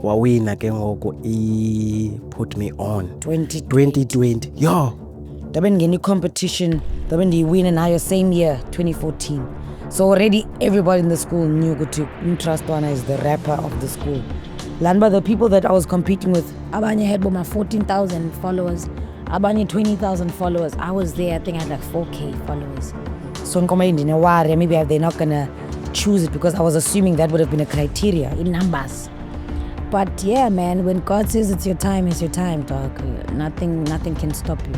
wawina ke ngoku Put Me On 2020. Yo, Dabe ngeni competition, dabe ndiyiwina nayo same year 2014. So already everybody in the school knew ukuthi Trustwana is the rapper of the school. Lanba, the people that I was competing with, abanye had about 14,000 followers, abanye 20,000 followers. I was there, I think I had like 4K followers. So maybe they're not gonna choose it because I was assuming that would have been a criteria in numbers. But yeah, man, when God says it's your time, dog. Nothing can stop you.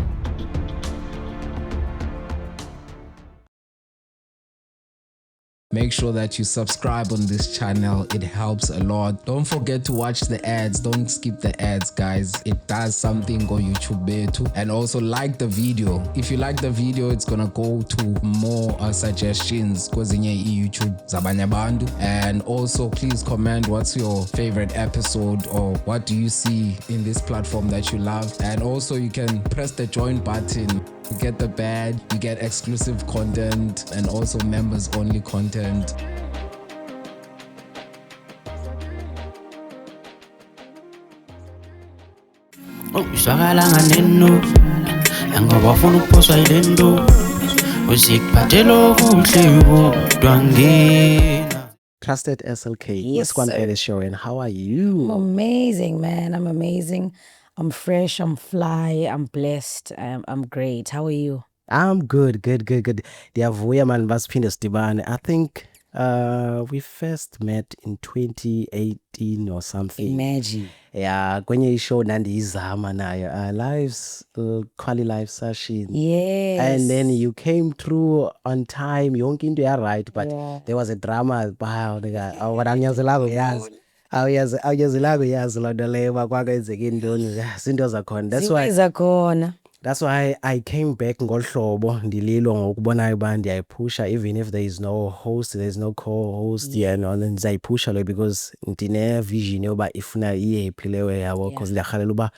Make sure that you subscribe on this channel. It helps a lot. Don't forget to watch the ads. Don't skip the ads, guys. It does something on YouTube too. And also like the video. If you like the video, it's gonna go to more suggestions kwezinye YouTube zabanye abantu. And also please comment what's your favorite episode or what do you see in this platform that you love. And also you can press the join button. You get the badge, you get exclusive content and also members only content. Ushakalanga neno yangoba ufuna ukuphoswa yilento usikuphathela okuhle kodwa ngena. Trusted SLK. Yes, Sir. Show, and how are you? I'm amazing, man. I'm amazing. I'm fresh, I'm fly, I'm blessed, I'm great. How are you? I'm good. Ndiyavuya man basiphinde sidibane. I think we first met in 2018 or something. Imagine. Yeah, kwenye ishow nandiyizama nayo. Quali live session. Yes. And then you came through on time. Yonke into right, but Yeah. there was a drama. Wow, wadanyazelako yazi. Awuyazilago yazi loo nto leyo uba kwakwenzeka intoni zinto zakhona. That's why I came back ngolu hlobo ndililo ngokubonayo uba ndiyayiphusha even if there is no host, there is no co-host, ndizayiphusha lo because ndine-vision yoba ifuna iye phi leyo yabo because ndiyarhalela uba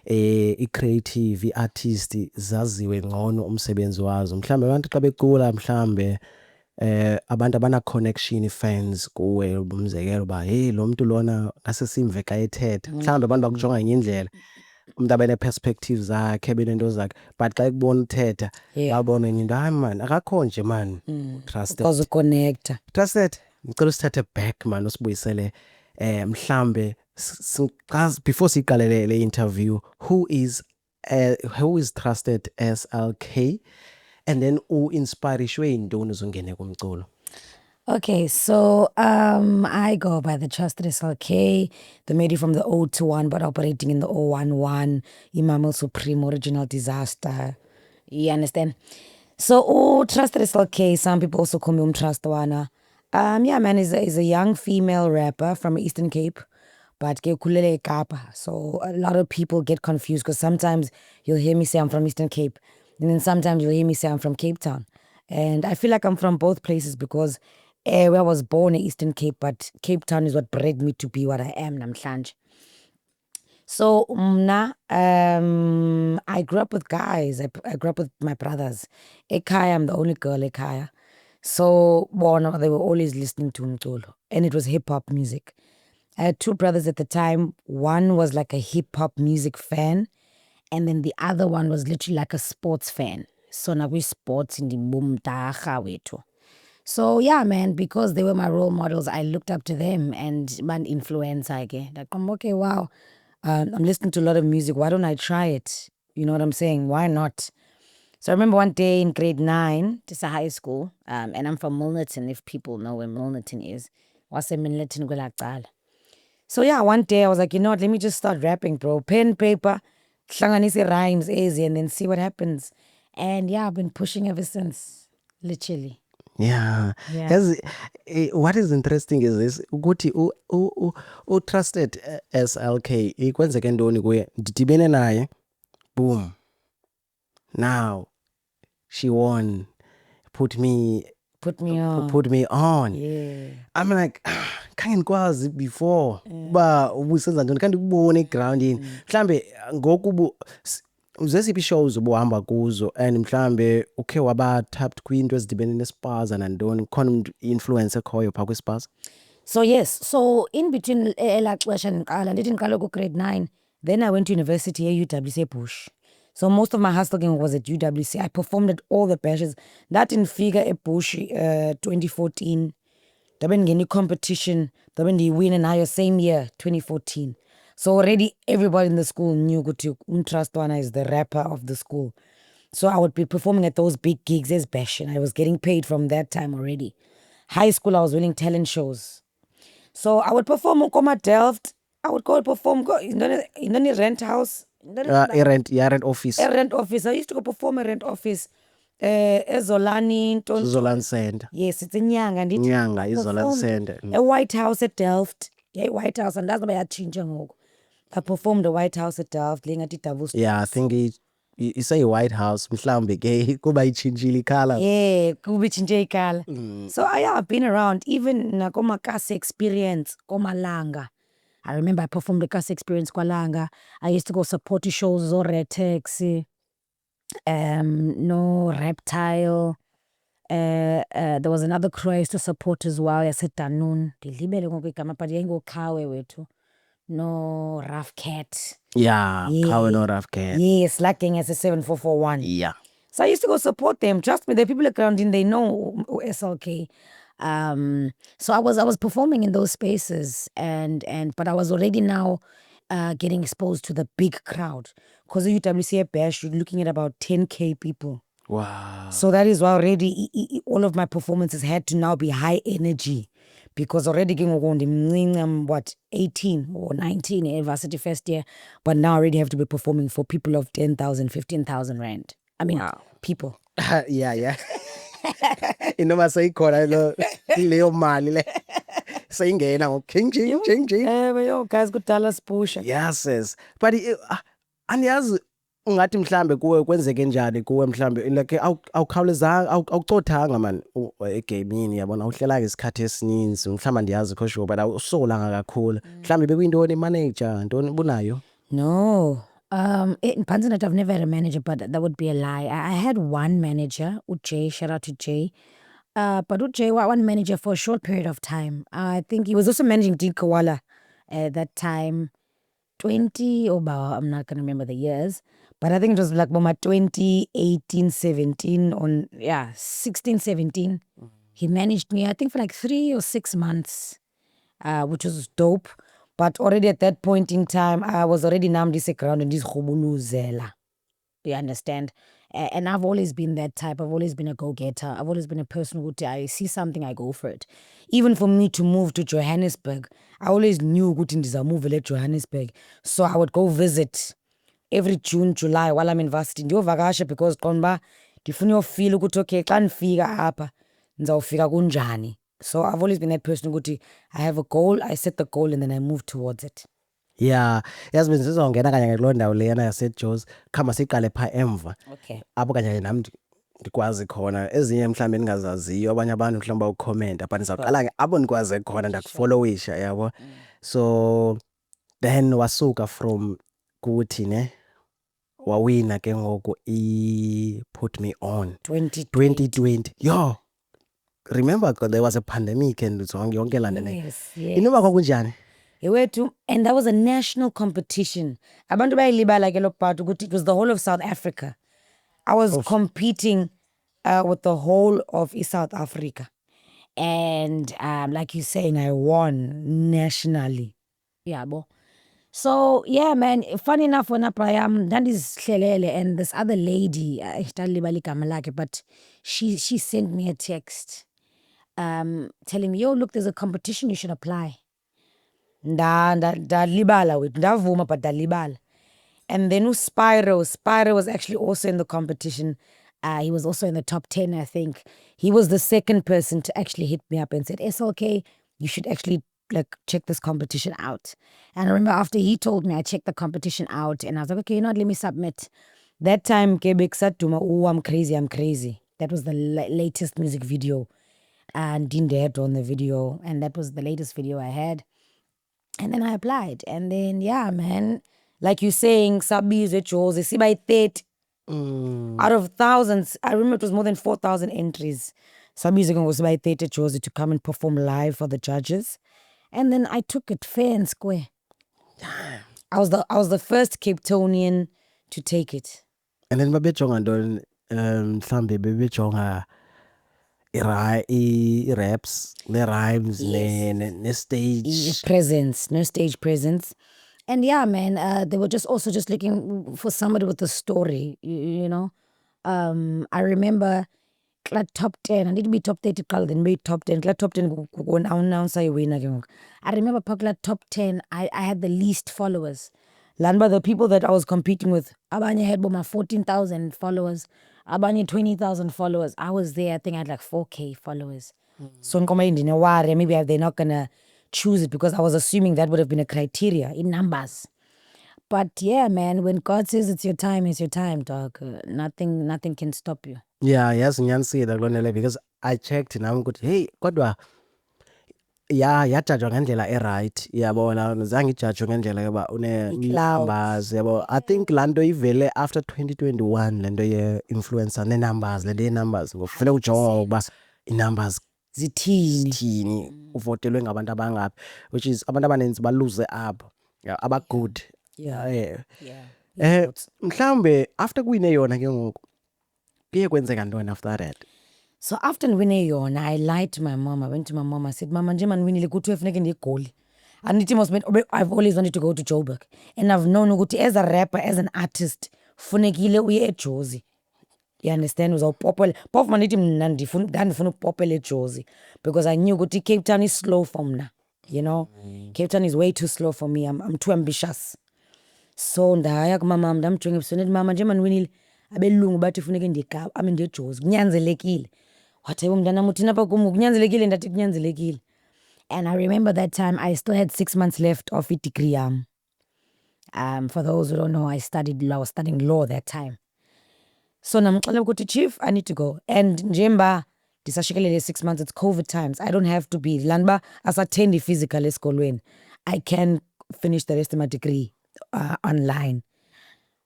i-creative, i-artist zaziwe ngcono umsebenzi wazo. Mhlawumbe abantu xa becula mhlawumbe abantu abana-connection fans kuwe umzekelo uba hey lo mntu lona asesimve xa ethetha mhlawumbe abantu bakujonga ngenye indlela umuntu abene-perspective zakhe benento zakhe but xa ekubona uthetha babona enye into hayi man akakho nje man. Because uconnecta. Trusted, ngicela usithathe back man usibuyisele mhlawumbe before siyiqalele le interview who is Trusted SLK and then u-inspirishwe yintoni uzongene kumculo? Okay, so I go by the Trusted SLK, the lady from the 021 but operating in the 011, Imam Supreme Original Disaster. You understand? So Trusted SLK, some people also call me Trustwana. Yeah, man, is a young female rapper from Eastern Cape, but ke khulele eKapa. So a lot of people get confused because sometimes you'll hear me say I'm from Eastern Cape, and then sometimes you'll hear me say I'm from Cape Town. And I feel like I'm from both places because where I was born in Eastern Cape, but Cape Town is what bred me to be what I am namhlanje. So I grew up with guys. I grew up with my brothers. Ekaya, I'm the only girl Ekaya. So they were always listening to umculo, and it was hip hop music. I had two brothers at the time. One was like a hip hop music fan, and then the other one was literally like a sports fan. So now we sports in the boom daga wetu. So yeah, man, because they were my role models, I looked up to them and man influencer again. Like, okay, wow, I'm listening to a lot of music. Why don't I try it? You know what I'm saying? Why not? So I remember one day in grade 9, just a high school, and I'm from Milnerton, if people know where Milnerton is. So yeah, one day I was like, you know what, let me just start rapping, bro. Pen, paper, hlanganise rhymes, easy, and then see what happens. And yeah, I've been pushing ever since, literally. Yeah. What is interesting is this ukuthi Trusted SLK ikwenzeke ntoni kuye ndidibene naye boom now she won put me on. Yeah. I'm like khange ndikwazi before uba ubusenza ntoni kanti ukubona egroundini mhlambe ngoku zesiphi shows ubuhamba kuzo and mhlambe ukhe waba tapped kwinto ezidibene nespaza nantoni khona umuntu influence ekhoyo phaa kwispaza? So yes, so in between elaa xesha ndiqala ndithi ndiqala grade 9, then I went to university UWC eBush. So most of my hustling was at UWC. I performed at all the bashes. Ndathi ndifika eBush 2014, ndabe ndingena competition, ndabe ndiyiwina nayo same year 2014. So already everybody in the school knew ukuthi uNtrustwana is the rapper of the school. So I would be performing at those big gigs as Bash, and I was getting paid from that time already. High school, I was winning talent shows. So I would perform Koma Delft. I would go perform in the rent house. Rent office. A rent office. I used to go perform a rent office. Ezolani Zolani Center. Yes, it's in Nyanga. Nyanga, Zolani Center. A White House at Delft. Yeah, White House, and that's why I changed. I performed the White House at Delft. Yeah, I think you say White House, mhlambe ke kuba ichinjile ikhala. Yeah, kuba ichinjile ikhala. So I've been around, even nakoma Kasi experience, koma Langa. I remember I performed the Kasi experience kwa Langa. I used to go support shows, Zoretex, no Reptile. There was another crew I used to support as well. I said Danun. Dilibele ngokigama but yengo Kawe wethu. No Rough Cat. Yeah, Kawe no Rough Cat. Yes, Slacking as a 7441. Yeah. So I used to go support them. Trust me, the people around in they know SLK. So I was performing in those spaces but I was already now getting exposed to the big crowd. Because the UWC Bash, you're looking at about 10K people. Wow. So that is why already all of my performances had to now be high energy. Because already I'm 18 or 19 in varsity first year, but now I already have to be performing for people of 10,000, 15,000 rand. I mean, people. Yeah. Inoma seyikhona leyo mali le. Seyingena ngokhinjing. Yo guys kudala sipusha. Yes. But andiyazi ungathi mhlambe kuwe kwenzeke njani kuwe mhlambe like awukhawulezanga awucothanga man egamini yabona uhlela isikhathi esininzi mhlamba ndiyazi khosho but awusolanga kakhulu mhlambe bekuyintoni manager ntoni bunayo. No. In Panzanet, I've never had a manager, but that would be a lie. I had one manager, Ujay, shout out to Jay. But Ujay, one manager for a short period of time. I think he was also managing Dean Kawala at that time. 20, I'm not going to remember the years. But I think it was like Mama 2018, 17, 16, 17. He managed me, I think, for like 3 or 6 months, which was dope. But already at that point in time, I was already namdise ground and this khubuluzela. You understand? And I've always been that type. I've always been a go-getter. I've always been a person who, I see something, I go for it. Even for me to move to Johannesburg, I always knew ukuthi ndizamove at Johannesburg. So I would go visit every June, July while I'm in varsity. Ndiyovakasha because qonba ndifuna uyofeel ukuthi okay, xa ndifika apha ndizawufika kunjani. So I've always been that person ukuthi I have a goal, I set the goal and then I move towards it. Yeah, yazi mina sizongena kanye ngelo ndawo leyana yaseT Joe's khama siqale pha emva. Okay. Apho kanye nami ndikwazi khona ezinye mhlambe ningazaziyo abanye abantu mhlawumbe ucomment but nizawuqala abo nikwaze khona ndakufollowisha yabo. So then wasuka from kuthi ne wawina ke ngoku Put Me On 2020. Yo, remember there was a pandemic and yonke lana ne. Yes. Inoma kwakunjani? And that was a national competition. Abantu bayilibala ke lo part ukuthi it was the whole of South Africa. I was competing with the whole of South Africa. And like you're saying, I won nationally. Yeah, bo. So, yeah, man, funny enough, when that is Hlelele and this other lady, but she sent me a text telling me, yo, look, there's a competition, you should apply. Ndalibala with ndavuma but dalibala. And then Spyro was actually also in the competition. He was also in the top 10, I think. He was the second person to actually hit me up and said, SLK, you should actually check this competition out. And I remember after he told me, I checked the competition out and I was like, okay, let me submit. That time, Quebec said to me, oh, I'm crazy. That was the latest music video. And Dinde had on the video. And that was the latest video I had. And then I applied. And then, yeah, man, like you're saying, Sabi is chose, see by 30. Out of thousands, I remember it was more than 4,000 entries. Some music was by Theatre Josie to come and perform live for the judges. And then I took it fair and square. I was the first Cape Townian to take it. And then babejonga ntoni mhlambe bebejonga i-raps ne-rhymes ne-stage presence, no stage presence. And yeah, man, they were just also just looking for somebody with a story, you know. I remember top 10, I need to be top 30 then be top 10. Top 10 announce I win again. I remember top 10, I had the least followers. Lanba, the people that I was competing with, Abanye had about 14,000 followers, Abanye 20,000 followers. I was there, I think I had like 4K followers. So maybe they're not gonna choose it because I was assuming that would have been a criteria in numbers. But yeah, man, when God says it's your time, dog. Nothing can stop you. Yeah, yazi ngiyanisida kulonele because I checked nami ukuthi hey kodwa yajajwa ngendlela e-right yabona zange ijajwe ngendlela yoba une-numbers yabo. I think laa nto ivele after 2021 le nto ye-influencer ne-numbers le nto ye-numbers ngofuna ujonga ukuba i-numbers zithini uvotelwe ngabantu abangaphi, which is abantu abaninzi baluze apho abagood. Mhlawumbe after kuwine yona ke ngoku kuye kwenzeka ntoni after that? So after winning yona, I lied to my mom. I went to my mom. I said, Mama, nje man winile kuthi ufuneka ndigoli. And I've always wanted to go to Joburg. And I've known ukuthi as a rapper, as an artist, funekile uye eJozi. You understand? Uzawupophela. Phofu manithi mna ndifuna upophela eJozi. Because I knew ukuthi Cape Town is slow for mna. You know? Cape Town is way too slow for me. I'm too ambitious. So ndaya kumama ndamjonga ebusweni mama nje man winile abelungu bathi funeka ndeJozi. Kunyanzelekile. Whatever mntanam uthini apha kum kunyanzelekile ndathi kunyanzelekile. And I remember that time I still had 6 months left of i-degree yam. For those who don't know, I was studying law that time. So namxelela ukuthi chief, I need to go. And njemba ndisashikelele 6 months, it's COVID times. I don't have to be lanba asathendi physical esikolweni. I can finish the rest of my degree online.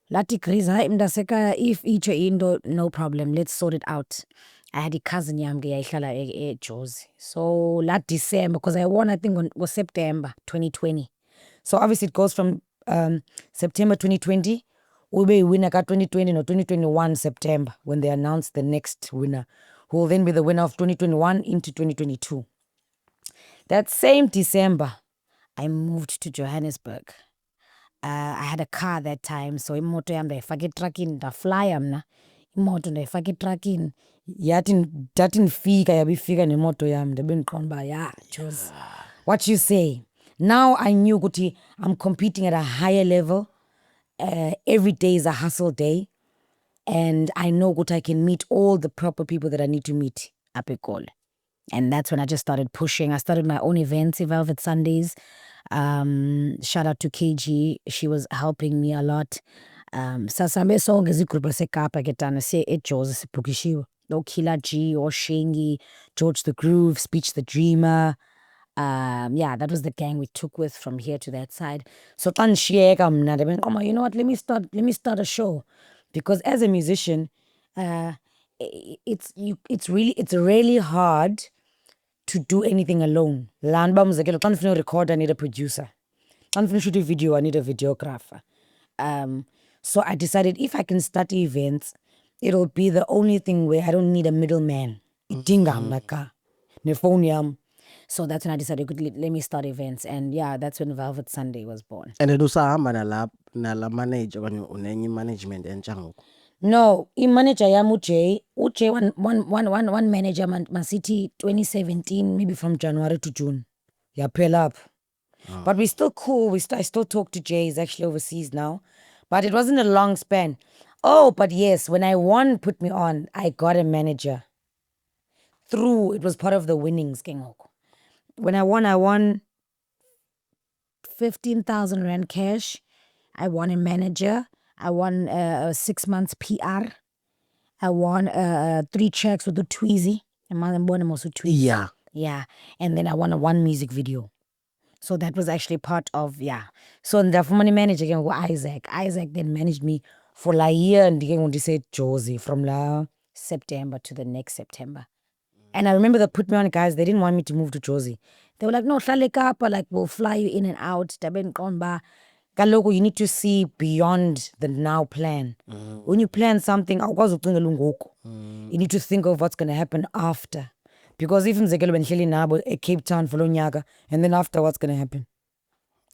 La degrees, hayi mntasekhaya, if itsho into, no problem, let's sort it out. I had a cousin yam yayihlala eJozi. So last December, because I won, I think was September 2020. So obviously it goes from September 2020, ube winner ka 2020 no 2021 September when they announced the next winner, who will then be the winner of 2021 into 2022. That same December, I moved to Johannesburg. I had a car that time, so imoto yam ndayifaka etruckini ndaflya mna. Imoto ndayifaka etruckini yathi ndifika yabifika nemoto yam ndabe ndiqonda uba yeah Jozi, what you say. Now I knew ukuthi I'm competing at a higher level. Every day is a hustle day, and I know ukuthi I can meet all the proper people that I need to meet up eGoli. And that's when I just started pushing. I started my own events, Velvet Sundays. Shout out to KG, she was helping me a lot. Sasambe sonke izigrupu laseKapa ketana siye eJozi sibhukishiwe. No Killer G or Shengi, George the Groove, Speech the Dreamer. Yeah, that was the gang we took with from here to that side. So you know what, let me start a show. Because as a musician, it's really hard to do anything alone. Lanba mzekelo, xa ndifuna record, I need a producer. Xa ndifuna shoot a video, I need a videographer. So I decided if I can start events, it'll be the only thing where I don't need a middleman. So that's when I decided, let me start events. And yeah, that's when Velvet Sunday was born. And then usahamba nala manager okanye unenye management entsha ngoku? No, manager yam uJay, one manager masithi 2017, maybe from January to June. Yaphela up. But we're still cool. I still talk to Jay. He's actually overseas now. But it wasn't a long span. Oh, but yes, when I won Put Me On, I got a manager. It was part of the winnings, Kengoko. When I won 15,000 Rand cash. I won a manager. I won 6 months PR. I won 3 tracks with the Tweezy. Yeah. Yeah. And then I won one music video. So that was actually part of, yeah. So the money manager again was Isaac. Isaac then managed me for a year and again when they said Jozi from September to the next September. And I remember they put me on, guys, they didn't want me to move to Jozi. They were like, no, hlale Kapa, like we'll fly you in and out. Taben Qomba. Kaloku, you need to see beyond the now plan. When you plan something, you need to think of what's going to happen after. Because even Zekelo Benhleli Nabo, Cape Town for Lonyaga, and then after, what's going to happen?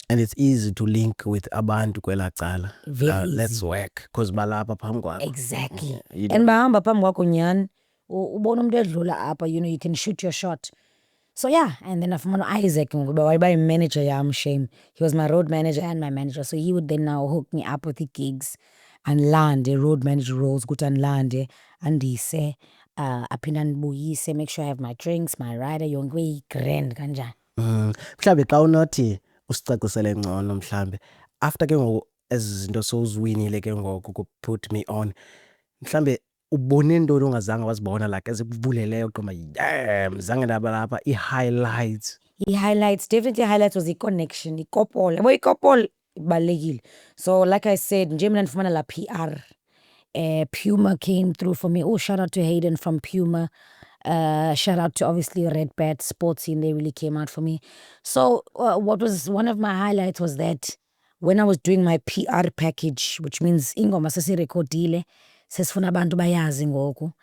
And it's easy to link with abantu kwela cala. Very easy. Let's work. Because balapha phambi kwakho. Exactly. You And bahamba phambi kwakho nyani, ubona umuntu edlula apha, you can shoot your shot. So yeah, and then afumana Isaac, ngoba wayiba manager yam, shame. He was my road manager and my manager. So he would then now hook me up with the gigs and land the road manager roles, good and land andise, aphinda ndibuyise, make sure I have my drinks, my rider, yonke grand kanjani. Mhlambe xa unothi usicacisele ngcono mhlambe after ke ngoku ezi zinto sowuziwinile ke ngoku ku put me on mhlambe ubone ntoni ongazange wazibona like ezikuvuleleyo qoma damn zange ndaba lapha i-highlights. I-highlights, definitely highlights was i-connection, ikopolo. Yabo ikopolo ibalulekile. So like I said, nje mina ndifumana la PR. Puma came through for me. Oh, shout out to Hayden from Puma. Shout out to obviously Red Bat Sports Scene. They really came out for me. So what was one of my highlights was that when I was doing my PR package, which means ingoma sesirekhodile, sesifuna abantu bayazi ngoku.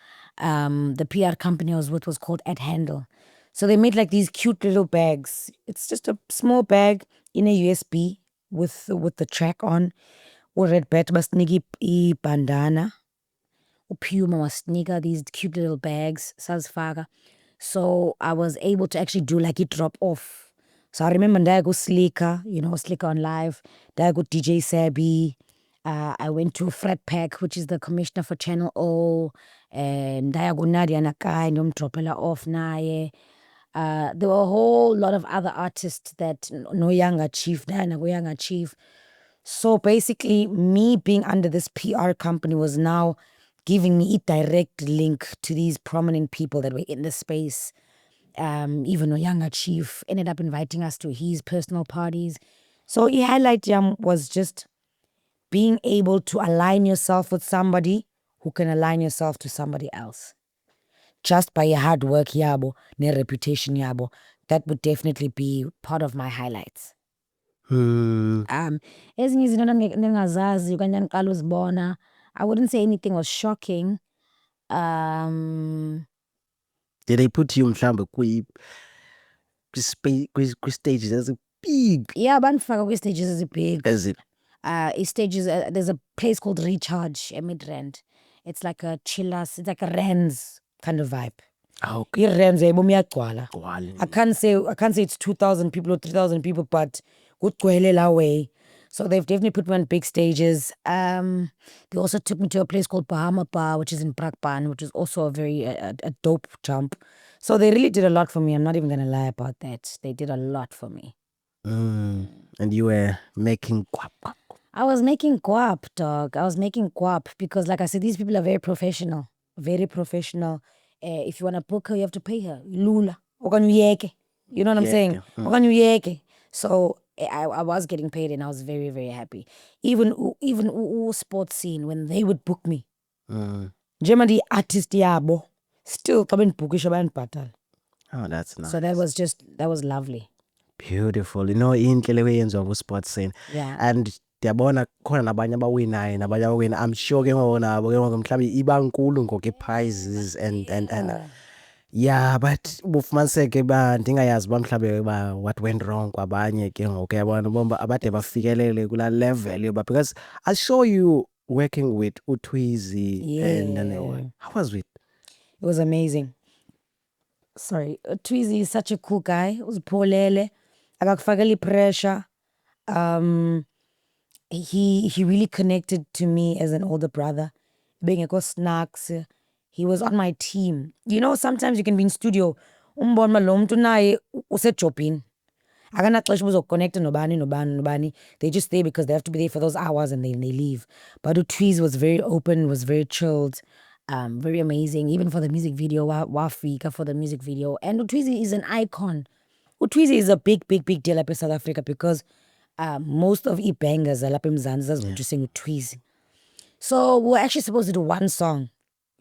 The PR company I was with was called At Handle. So they made like these cute little bags. It's just a small bag in a USB with the track on. Red Bat basinika i-bandana. Puma wasnika these cute little bags, sazifaka. So I was able to actually do like a drop off. So I remember ndaya go Slicker, Slicker on Live. Ndaya go DJ Sabi. I went to Fred Pack, which is the commissioner for Channel O. Ndaya go Nadia Nakai, ndiyomdropela off naye. There were a whole lot of other artists that no Younger Chief, Diana go Younger Chief. So basically, me being under this PR company was now giving me a direct link to these prominent people that were in the space. Even a Younger Chief ended up inviting us to his personal parties. So the highlight was just being able to align yourself with somebody who can align yourself to somebody else. Just by your hard work yabo, ne reputation yabo, that would definitely be part of my highlights. Ezinye izinto ndingazazi okanye ndandiqala uzibona, I wouldn't say anything was shocking. Did they put you mhlambe kwi-stages ezibig? Yeah, bandifaka kwi-stages ezibig. Is it? Stages, there's a place called Recharge Midrand. It's like a chillers, it's like a Rens kind of vibe. Okay. I-Rens uyagcwala. Gcwala. I can't say it's 2,000 people or 3,000 people, but kugcwele la way. So they've definitely put me on big stages. They also took me to a place called Bahama Bar, which is in Brakpan, which is also a very a dope jump. So they really did a lot for me. I'm not even going to lie about that. They did a lot for me. And you were making guap. I was making guap, dog. I was making guap because, like I said, these people are very professional. Very professional. If you want to book her, you have to pay her. Lula. You know what I'm saying? So I was getting paid and I was very, very happy. Even sports scene, when they would book me. Germany artist yabo. Still coming bookish about patal. Oh, that's nice. So that was lovely. Beautiful. Intle le yenziwa ku-sports scene. Yeah. And ndiyabona khona nabanye abawinayo nabanye abawina. I'm sure ke ngoku nabo ke ngoku mhlawumbe iba nkulu ngoku i-prizes and yeah, but ubufumaniseke uba ndingayazi uba mhlawumbe uba what went wrong kwabanye ke ngoku uyabona bomba abade bafikelele kulaa level yoba because I saw you working with uTwizy and then how was it? It was amazing. Sorry, Twizy is such a cool guy. Uzipholele, akakufakeli pressure. He really connected to me as an older brother. Being a snacks, he was on my team. Sometimes you can be in studio, umbona lo muntu naye usejobini. Akanaxesha uzoconnect nobani. They just stay because they have to be there for those hours and they leave. But Twizy was very open, was very chilled. Very amazing, even for the music video, wafika for the music video. And Twizy is an icon. Twizy is a big deal up in South Africa because most of bangers are up in Mzansi producing Twizy. So we were actually supposed to do one song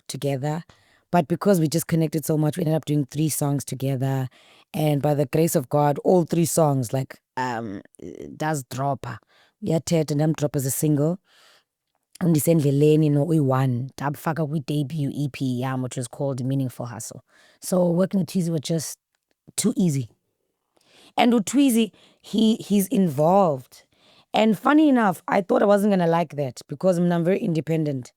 together, But because we just connected so much, we ended up doing 3 songs together. And by the grace of God, all 3 songs does drop. Uyathetha ndamdrop as a single. Undisendleleni uyi-1 ndabufaka kwi-debut EP yam, which was called Meaningful Hustle. So working with Tweezy was just too easy. And with Tweezy, he's involved. And funny enough, I thought I wasn't going to like that because I'm very independent.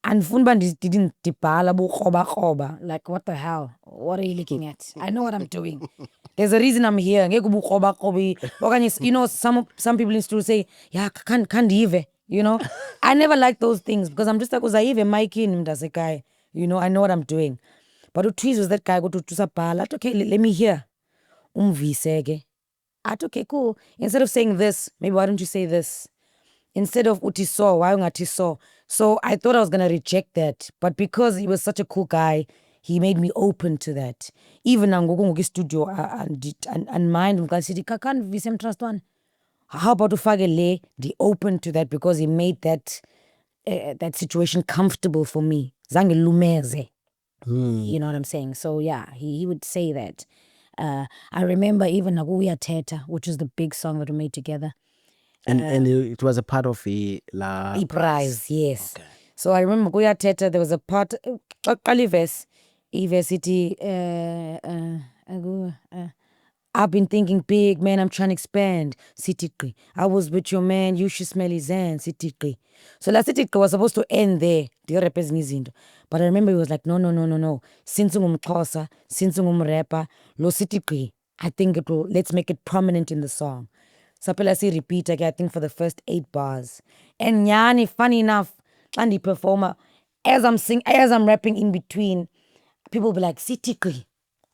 And Funban didn't dibhala bukroba. Like, what the hell? What are you looking at? I know what I'm doing. There's a reason I'm here. You know, some people in studio say, yeah, can't even. You know, I never like those things because I'm just like, uzaive Mikey and as a guy. You know, I know what I'm doing. But Tweez was that guy go to Tusapala. Okay, let me hear. Umvisege. Okay, cool. Instead of saying this, maybe why don't you say this? Instead of utiso, why ungatiso? So I thought I was going to reject that. But because he was such a cool guy, he made me open to that. Even nangoku studio and mind umkasithi kakanvise trust one. How about ufake le, the open to that because he made that situation comfortable for me. Zange lumeze. You know what I'm saying? So yeah, he would say that. I remember even Uyathetha, which is the big song that we made together. And it was a part of the prize, yes. Okay. So I remember Uyathetha, there was a part, I've been thinking big, man, I'm trying to expand. Sitiqi. I was with your man, you should smell his hand. Sitiqi. So la Sitiqi was supposed to end there. But I remember he was like, no. Since ungumXhosa, since ungumrapper, lo Sitiqi, I think let's make it prominent in the song. So I say repeat again, I think for the first 8 bars. And yani, funny enough, and the performer, as I'm rapping in between, people will be like, Sitiqi.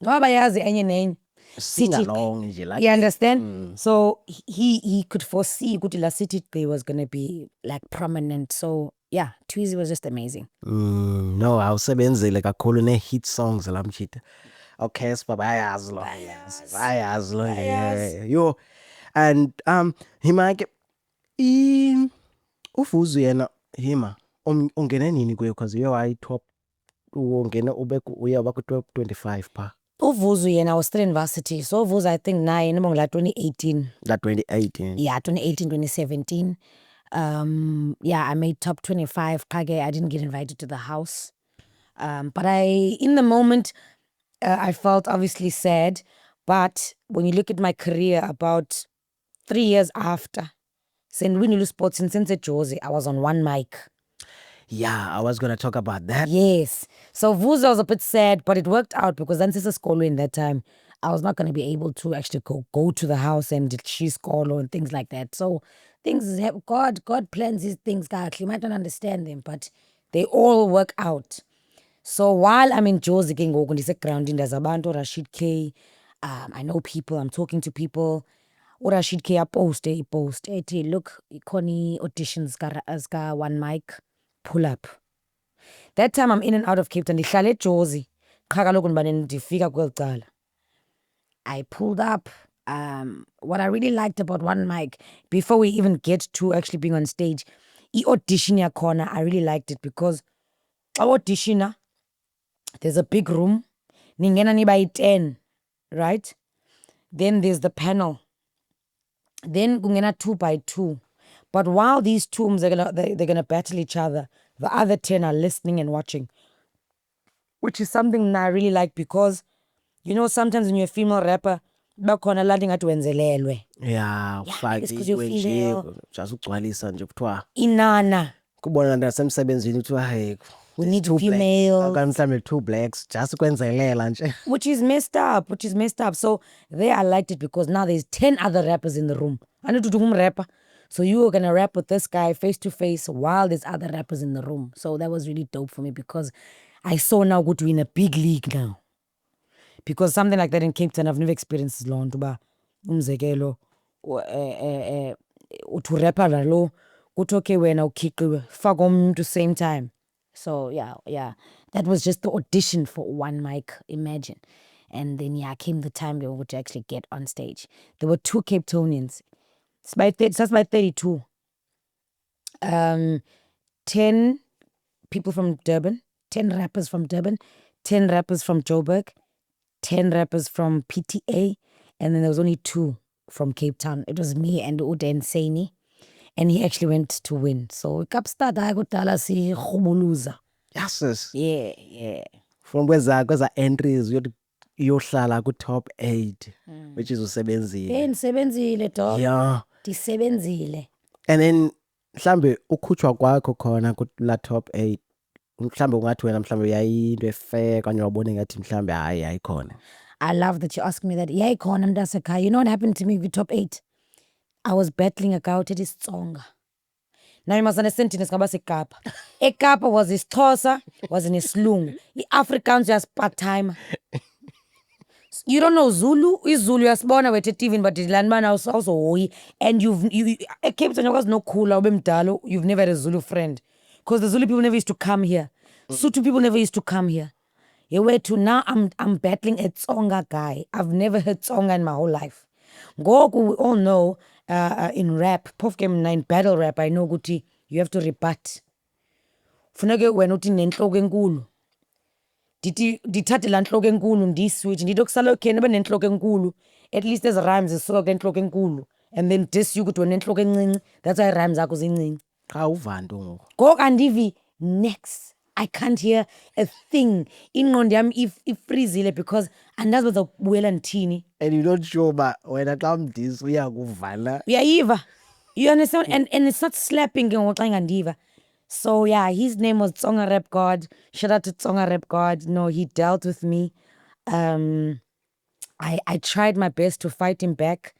Ngoba yazi enye nenye. Sing along, like, you understand? So he could foresee Kuti La Sitiqi was going to be like prominent. So yeah, Tweezy was just amazing. No, awusebenzile kakhulu ne-hit songs la mshita. Okay, bayayazi lo. Yo, and Hima ke uVuzu yena Hima ungene nini kuye because you are top ungene uya ku top 25 pa. uVuzu yena was still in varsity. So uVuzu I think naye la 2018. That 2018. Yeah, 2018, 2017. Yeah, I made top 25. Kage, I didn't get invited to the house. But in the moment, I felt obviously sad. But when you look at my career about 3 years after, St. Winnie Sports in St. Josie, I was on one mic. Yeah, I was going to talk about that. Yes. So Vuza was a bit sad, but it worked out because then Sister Skolo in that time, I was not going to be able to actually go to the house and she Skolo and things like that. So things have, God plans these things. You might not understand them, but they all work out. So while I'm in Jozi Kingo, on this ground in Zabanto, Rashid K, I know people, I'm talking to people. Or Rashid K, I post. Hey, look, Connie auditions ka one mic. Pull up. That time I'm in and out of Cape Town. Ndihlale eJozi. Qha kaloku ndibane ndifika kweli cala. I pulled up. What I really liked about one mic, before we even get to actually being on stage, audition yakhona, I really liked it because auditioner, there's a big room. Ningena niba 10, right? Then there's the panel. Then kungena 2 by 2. But while these two they're gonna battle each other, the other 10 are listening and watching, which is something that I really like because, you know, sometimes when you're a female rapper, bakhona landing at wenzelelwe. Yeah, because you feel just ugcwalisa nje kuthiwa inana. Kubona nasemsebenzini kuthiwa hey, we need females. Mhlawumbe 2 blacks just kwenzelela nje. Which is messed up. So there I liked it because now there's 10 other rappers in the room. I need to do rapper. So you were going to rap with this guy face to face while there's other rappers in the room. So that was really dope for me because I saw now go to in a big league now. Because something like that in Cape Town, I've never experienced as long. Umzekelo, to rapper lo, kutoke wena ukhiqiwe, faka umuntu same time. So yeah. That was just the audition for one mic, imagine. And then came the time we would actually get on stage. There were 2 Cape Townians. That's by 32. 10 people from Durban, 10 rappers from Durban, 10 rappers from Joburg, 10 rappers from PTA, and then there was only 2 from Cape Town. It was me and Uden Saini, and he actually went to win. So Kapstad ayakudala si khumuluza. Yes, sis. Yeah. From kweza entries yohlala ku top 8, which is usebenzile. Ndisebenzile dog. Yeah. Ndisebenzile. And then mhlambe ukhutshwa kwakho khona ku la top 8. Mhlambe ungathi wena mhlambe yayinto efair kanye wabona ngathi mhlambe hayi ayikhona. I love that you ask me that. Yeah, ikhona mntasekhaya. You know what happened to me with top 8? I was battling a gout at isiXhosa. Now you must understand thina singaba seKapa. eKapa was isiXhosa, was nesilungu. I-Afrikaans just part-time. You don't know Zulu. IZulu uyasibona wethu eTV but lani bana awusohoyi. And you eCape Town yakwazi nokhula ube mdala, you've never had a Zulu friend. Because the Zulu people never used to come here. Sotho people never used to come here. Yewethu, now I'm battling a Tsonga guy. I've never heard Tsonga in my whole life. Ngoku, we all know in rap, Puff Game 9 battle rap, I know ukuthi you have to rebut. Funeke wena uthi nenhloko enkulu. Dithathe la nhloko enkulu ndiswitch ndithi okusala okay nibe nenhloko enkulu, at least as rhymes zisuka kule nhloko enkulu, and then diss you ukuthi wena nenhloko encinci, that's why rhymes zakho zincinci. Cha uvanto ngoku. Ngoku andivi next. I can't hear a thing. Ingqondo yami ifreezile because andazi bazawubuyela ndithini. And you're not sure ba wena xa umdisi uyakuvala. Uyayiva. You understand? And it's not slapping ngoku xa ingandiva. So yeah, his name was Tsonga Rap God. Shout out to Tsonga Rap God. No, he dealt with me. I tried my best to fight him back.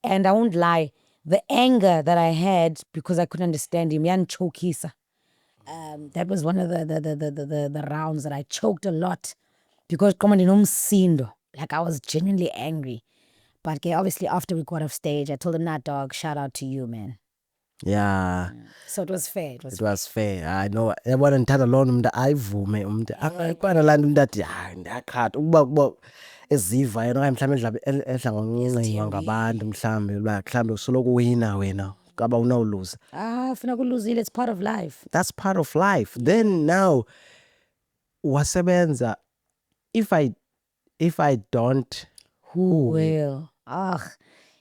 And I won't lie, the anger that I had because I couldn't understand him, yanchokisa. That was one of the rounds that I choked a lot because like I was genuinely angry. But okay, obviously after we got off stage, I told him, nah dog, shout out to you, man. Yeah. So it was fair. It was fair. I know. Yabona ndithatha lona umuntu ayivume umuntu. Akubana la umuntu athi hayi ndiyakhatha ukuba eziva yena okanye mhlawumbe edla ngoncinga ngabantu mhlawumbe mhlawumbe usoloko wina wena kaba unawuluza. Funa kuluzile, it's part of life. That's part of life. Then now wasebenza, if I don't, who will?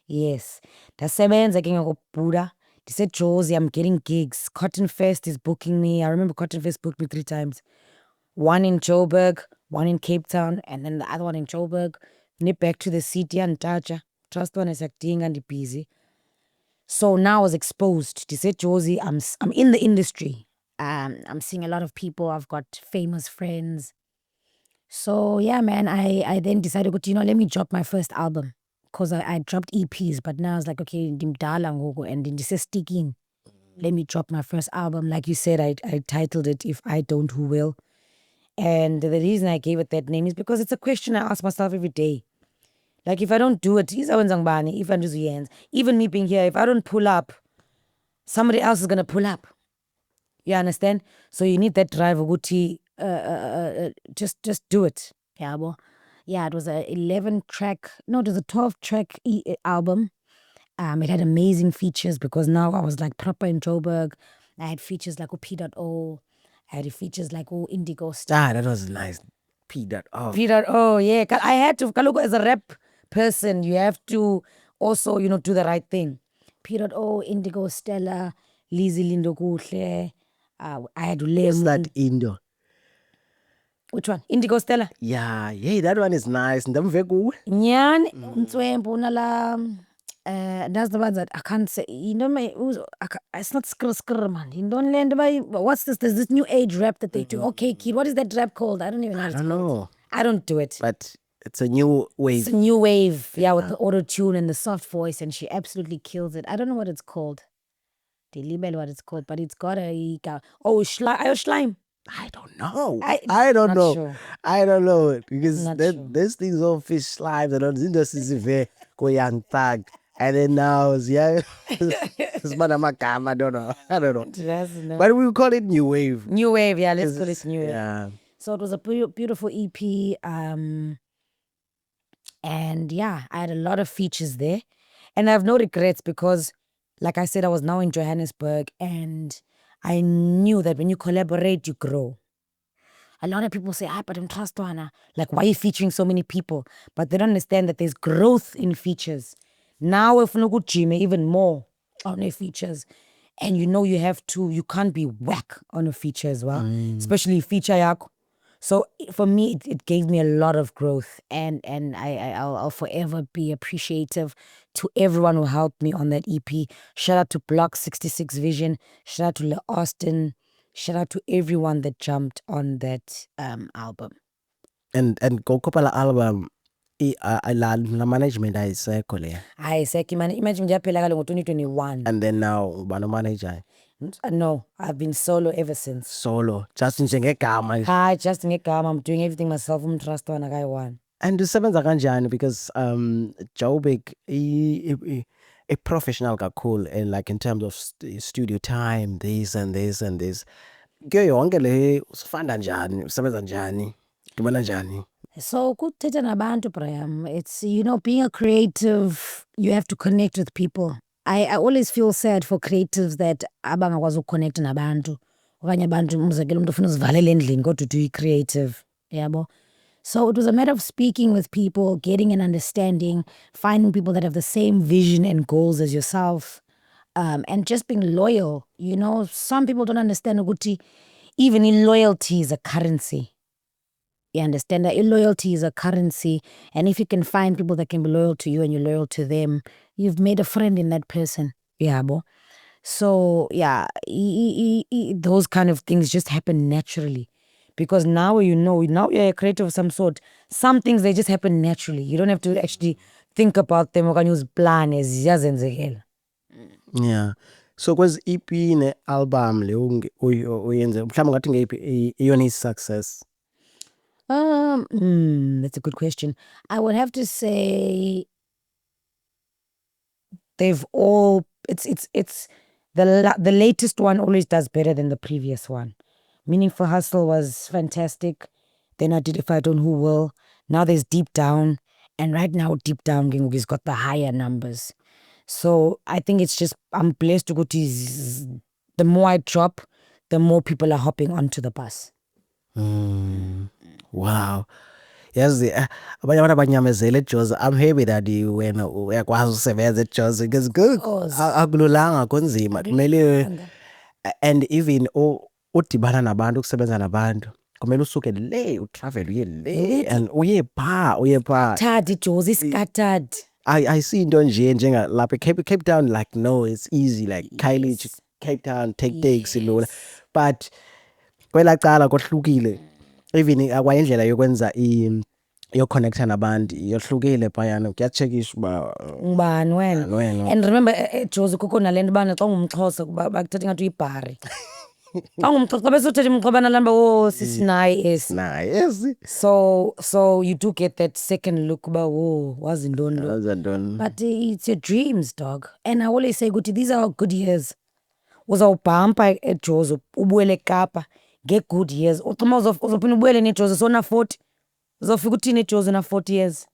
Yes. Dasebenza ke ngokubhuda. They said, Josie, I'm getting gigs. Cotton Fest is booking me. I remember Cotton Fest booked me 3 times. One in Joburg, one in Cape Town, and then the other one in Joburg. Nip back to the city and Taja. Trust one is acting and busy. So now I was exposed. They said, Josie, I'm in the industry. I'm seeing a lot of people. I've got famous friends. So yeah, man, I then decided, let me drop my first album. Because I dropped EPs, but now I was like, okay, ndimdala ngoku and ndisesticking. Let me drop my first album. Like you said, I titled it If I Don't, Who Will? And the reason I gave it that name is because it's a question I ask myself every day. Like if I don't do it, even me being here, if I don't pull up, somebody else is going to pull up. You understand? So you need that drive, Uguti, just do it. Yeah, well. Yeah, it was a 12-track album. It had amazing features because now I was like proper in Joburg. I had features like P.O. I had features like Indigo Star. That was nice. P.O. P.O, yeah. I had to, as a rap person, you have to also, do the right thing. P.O, Indigo Stella, Lizzie Lindo Kuhle. I had to learn. What's that Indo? Which one? Indigo Stella? Yeah, that one is nice. Nyan, that's the one that I can't say. It's not skr, man. You don't learn what's this? There's this new age rap that they do. Okay, kid, what is that rap called? I don't even know. I don't know. I don't do it. But it's a new wave. It's a new wave, yeah, with the auto-tune and the soft voice, and she absolutely kills it. I don't know what it's called. Delibel what it's called, but it's got a... Slime. I don't know. I don't know. Sure. I don't know because Not there's things of fish slime and all this industry is going tag. And then now it's Manamagama, I don't know. But we call it new wave. New wave, yeah, let's call it new wave. Yeah. So it was a beautiful EP. And yeah, I had a lot of features there. And I have no regrets because, like I said, I was now in Johannesburg and I knew that when you collaborate, you grow. a lot of people say, but I'm Trustwana. Like, why are you featuring so many people? But they don't understand that there's growth in features. Now, if no good gym, even more on the features. And you can't be whack on a feature as well, especially feature yako. So for me, it gave me a lot of growth, and I'll forever be appreciative to everyone who helped me on that EP. Shout out to Block 66 Vision. Shout out to Le Austin. Shout out to everyone that jumped on that album. And kokopala album la management ayisekho leya. Ayisekho management yaphela kalo ngo-2021. And then now ubani manager? No, I've been solo ever since. Solo, just njengegama nje. Hi, just ngegama. I'm doing everything myself. Trustwana guy one. And usebenza kanjani because Joburg a professional kakhulu, and like in terms of studio time, this and this and this. Kuyo yonke le usifanda njani, usebenza njani, udumela njani? So kuthetha nabantu, Brian. It's being a creative, you have to connect with people. I always feel sad for creatives that abangakwazi ukuconnect nabantu. Okanye abantu umzekelo umuntu ufuna uzivalela endlini kodwa uthi creative. Yabo. So it was a matter of speaking with people, getting an understanding, finding people that have the same vision and goals as yourself, and just being loyal. Some people don't understand ukuthi even in loyalty is a currency. You understand that loyalty is a currency, and if you can find people that can be loyal to you and you're loyal to them, you've made a friend in that person. Yeah, bo. So yeah, those kind of things just happen naturally. Because now now you're a creator of some sort. Some things, they just happen naturally. You don't have to actually think about them. You can use plan as yeah. So kwezi EP ne album le uyenze mhlawumbe ngathi ngeyiphi iyona success? That's a good question. I would have to say they've all it's the latest one always does better than the previous one. Meaningful Hustle was fantastic. Then I did If I Don't Who Will. Now there's Deep Down. And right now Deep Down has got the higher numbers. So I think it's just, I'm blessed to go to the more I drop, the more people are hopping onto the bus. Wow. Yazi abanye abantu abanyamezela eJozi. I'm happy that wena uyakwazi usebenza eJozi because good. Akululanga kunzima. Kumele and even udibana nabantu, ukusebenza nabantu, kumele usuke le utravel uye le and uye pha Thadi Jozi scattered. I see into njenga lapha Cape Town, like no, it's easy, like Kylie Cape Town take takes ilula, but kwela cala kohlukile, even akwayindlela yokwenza connecta nabantu yohlukile phayana, kuyacheckisha uba ngubani wena. And remember Jozi kukho nalento bana xa ungumXhosa bakuthatha ngathi uyibhari. So you do get that second look about but it's your dreams, dog. And I always say these are good years. Uzawubhampa eJozi ubuyele eKapa, get good years. Ucima uzophinda ubuyele neJozi sona 40. Uzofika uthini eJozi na 40 years.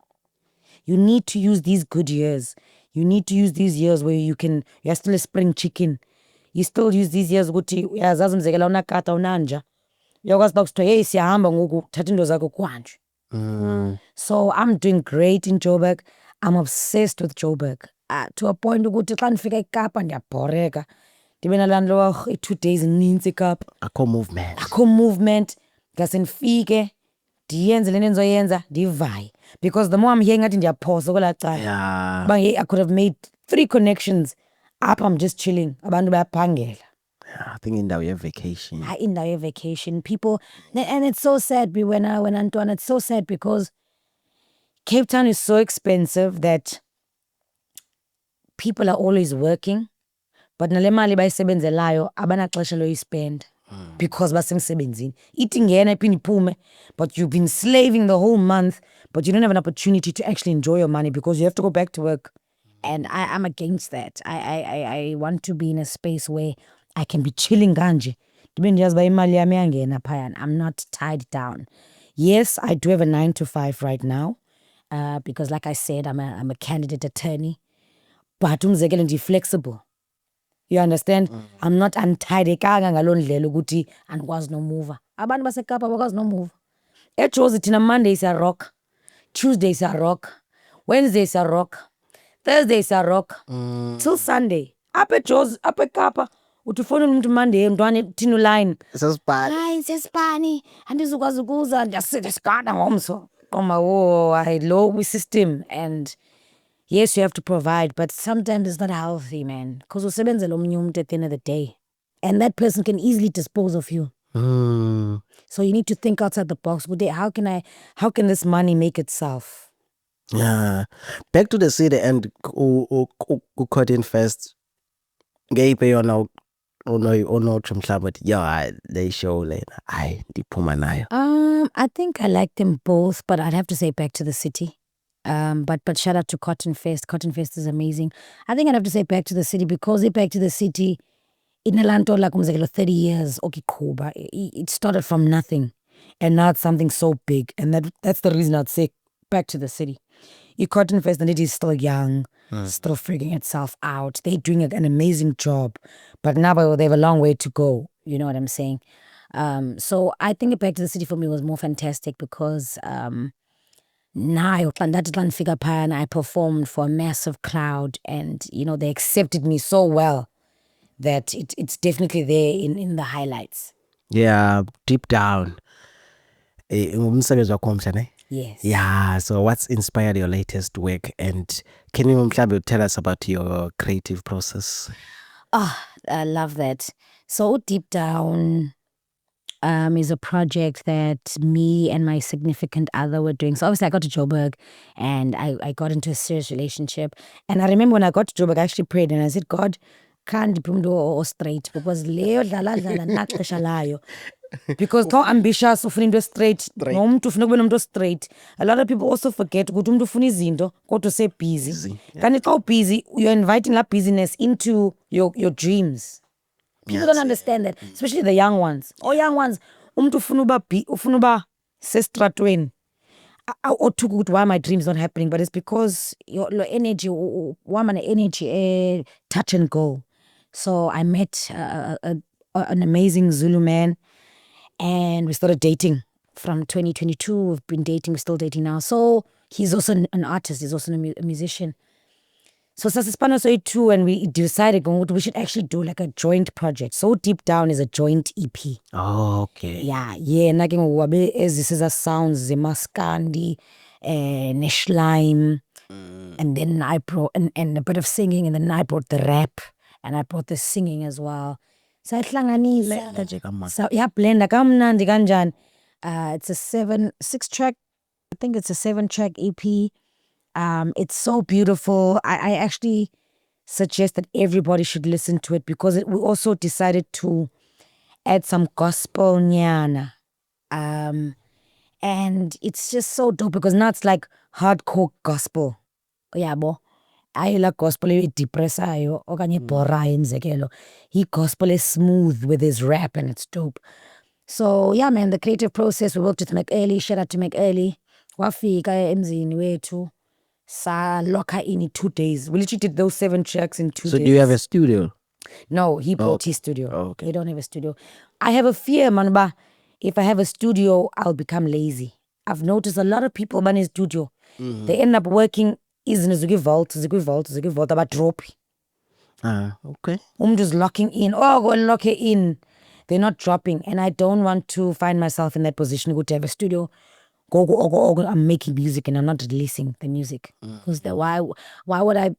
You need to use these good years. You need to use these years where you're still a spring chicken. You still use these years ukuthi uyazazi umzekela unakata unanja. Uyakwazi bakuthiwa hey siyahamba ngoku thatha into zakho kwanje. So I'm doing great in Joburg. I'm obsessed with Joburg. To a point ukuthi xa ndifika eKapa ndiyabhoreka. Ndibe nalanto 2 days ninzi eKapa. Akho movement. Ngase ndifike ndiyenze lento endizoyenza ndivaye. Because the more I'm here ngathi ndiyaphosa kwela cala. Yeah. But I could have made 3 connections. Up, I'm just chilling. Abantu bayaphangela. I think indawo ye vacation. Indawo ye vacation. People, and it's so sad when Antoine, it's so sad because Cape Town is so expensive that people are always working, but nale mali bayisebenzelayo abanaxesha loyispend because basemsebenzini. Ithi ngena iphinde iphume, but you've been slaving the whole month, but you don't have an opportunity to actually enjoy your money because you have to go back to work. And I'm against that. I want to be in a space where I can be chilling kanje. I'm not tied down. Yes, I do have a 9 to 5 right now. Because like I said, I'm a candidate attorney. But umzekelo ndi flexible. You understand? I'm not untied ekanga ngaloo ndlela ukuthi andikwazi no move. abantu basekapa bakwazi nomove. eJozi thina Monday siyarock, Tuesday siyarock, Wednesday siyarock, Thursday siyarock, till Sunday. Apha eJozi, apha ekapa uthi ufonela umuntu Monday mntwana thina uline. Hayi siyasipani andizukwazi ukuza ndiyasitha sigada ngomso. I low system and yes you have to provide but sometimes it's not healthy man because usebenzela omunye umuntu at the end of the day and that person can easily dispose of you. So you need to think outside the box. How can this money make itself? Yeah. Back to the city and Cotton Fest. Ngayiphi yona onotsho mhlawumbe ukuthi yo le show lena hayi ndiphuma nayo. I think I like them both, but I'd have to say Back to the City. But shout out to Cotton Fest. Cotton Fest is amazing. I think I'd have to say Back to the City because Back to the City inalanto like 30 years okiqhuba. It started from nothing and now it's something so big and that's the reason I'd say Back to the City. Cotton Fest and it is still young, still figuring itself out. They're doing an amazing job, but now they have a long way to go. You know what I'm saying? So I think Back to the City for me was more fantastic because now I performed for a massive crowd and they accepted me so well that it's definitely there in the highlights. Yeah, deep down. Umsebenzi wakho omsha ne? Yes. Yeah, so what's inspired your latest work and can you mhlawumbe tell us about your creative process? I love that. So Deep Down is a project that me and my significant other were doing. So obviously I got to Joburg and I got into a serious relationship. And I remember when I got to Joburg, I actually prayed and I said, God, can't be or straight because Leo dala because how ambitious ufuna into straight nomuntu ufuna kube nomuntu straight. A lot of people also forget ukuthi umuntu ufuna izinto kodwa se busy. Kanti xa busy you're inviting that busyness into your dreams. People don't understand that, especially the young ones. Young ones, umuntu ufuna uba sestratweni. Othuka ukuthi why my dreams not happening, but it's because your energy, wama energy touch and go. So I met an amazing Zulu man and we started dating from 2022. We've been dating, we're still dating now. So he's also an artist, he's also a musician. So Sasispano so too, and we decided we should actually do like a joint project. So Deep Down is a joint EP. Oh, okay. Yeah. Naking wabe this is a sounds the Maskandi, Neshlime, and then I brought and a bit of singing, and then I brought the rap, and I brought the singing as well. So blenda. So yeah, blenda kamnandi kanjani. It's a 6-track. I think it's a 7-track EP. It's so beautiful. I actually suggest that everybody should listen to it because we also decided to add some gospel nyana. And it's just so dope because now it's like hardcore gospel. Yabo. I like gospel depressayo okanye borayo mzekelo. He gospel is smooth with his rap and it's dope. So yeah man, the creative process, we worked with McEarly. Shout out to McEarly. Wafika emzini wethu. Sa locker in 2 days. We literally did those 7 tracks in 2 days. So do you have a studio? No, he bought his studio. Oh, okay. They don't have a studio. I have a fear, manba. If I have a studio, I'll become lazy. I've noticed a lot of people in a studio. They end up working in a vault, but drop. Okay. Just locking in. Oh, go and lock it in. They're not dropping. And I don't want to find myself in that position. Go to have a studio. Go, I'm making music and I'm not releasing the music. Because why would I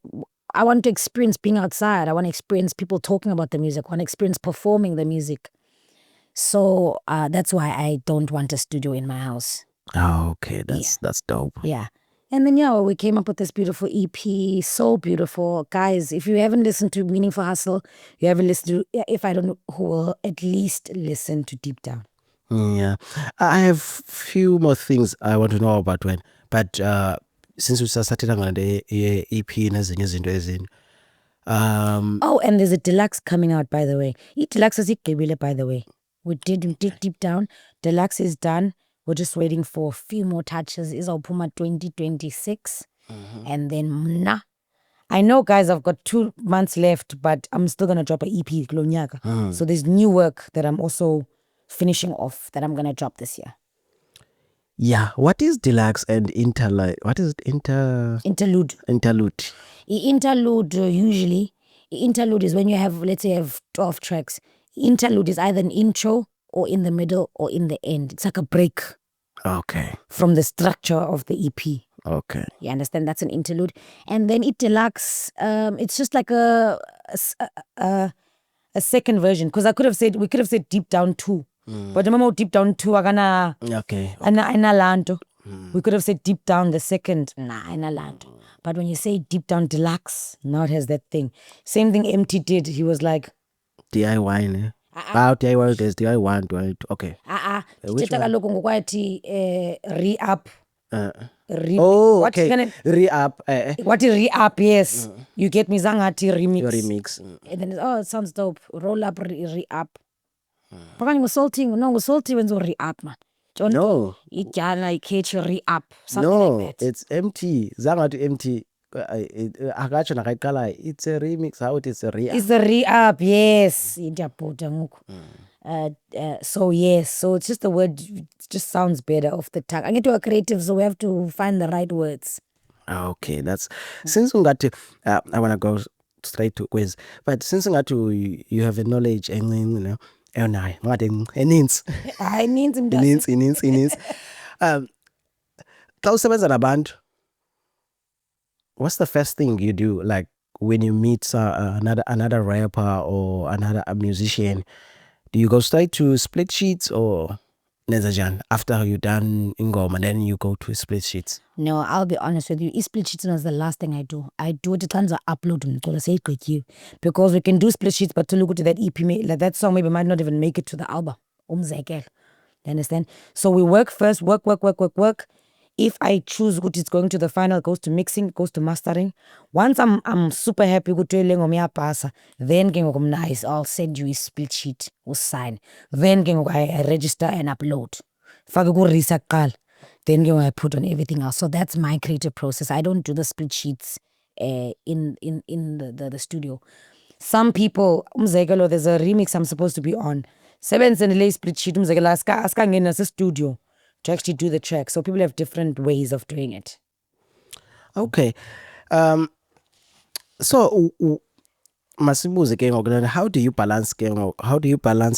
want to experience being outside. I want to experience people talking about the music. I want to experience performing the music. So that's why I don't want a studio in my house. Oh, okay. That's dope. Yeah. And then, we came up with this beautiful EP. So beautiful. Guys, if you haven't listened to Meaningful Hustle, you haven't listened to, if I don't know who will, at least listen to Deep Down. Yeah. I have few more things I want to know about when. But since we started on the EP nezinye izinto ezini. And there's a deluxe coming out, by the way. Deluxe is igqibile, by the way. We did Deep Down. Deluxe is done. We're just waiting for a few more touches. Izawuphuma 2026. And then I know, guys, I've got 2 months left, but I'm still going to drop an EP kulo nyaka. So there's new work that I'm also finishing off that I'm gonna drop this year. Yeah, what is deluxe and interlude? What is it? Interlude. Interlude usually. Interlude is when you have, let's say, you have 12 tracks. Interlude is either an intro or in the middle or in the end. It's like a break. Okay. From the structure of the EP. Okay. You understand? That's an interlude. And then it deluxe. It's just like a second version. Because we could have said Deep Down 2. But remember Deep Down 2 agana. Okay. Lanto. We could have said Deep Down the second. Lanto. But when you say Deep Down Deluxe, now it has that thing. Same thing MT did. He was like DIY, ne? DIY, there's DIY. Okay. Re-up. Okay. Re-up. What is re-up? Yes. You get me? Zangati remix. And then it sounds dope. Roll up, re-up. We're salting when it's re-up, man. No. It like catch re-up. Something like that. It's empty. Zangati empty. It's a remix. How it is a re-up? It's a re-up, yes. So yes, so it's just the word. It just sounds better off the tongue. I get to a creative, so we have to find the right words. Okay, that's since we got to. I want to go straight to quiz, but since we got to, you have a knowledge, and you know, what it means. I need some. It means. What's the first thing you do, like when you meet another rapper or another musician? Do you go straight to split sheets or Nezajan after you done Ingom and then you go to split sheets? No, I'll be honest with you. Split sheets was the last thing I do. I do it tons of upload because we can do split sheets, but to look at that EP, like that song maybe might not even make it to the album. You understand? So we work first, work. If I choose what it's going to the final, it goes to mixing, it goes to mastering. Once I'm super happy with then nice, I'll send you a split sheet or sign. Then I register and upload. Then I put on everything else. So that's my creative process. I don't do the split sheets in the studio. Some people, there's a remix I'm supposed to be on. 7 and split sheet, aska studio to actually do the track. So people have different ways of doing it. Okay. So Masibuze again, how do you balance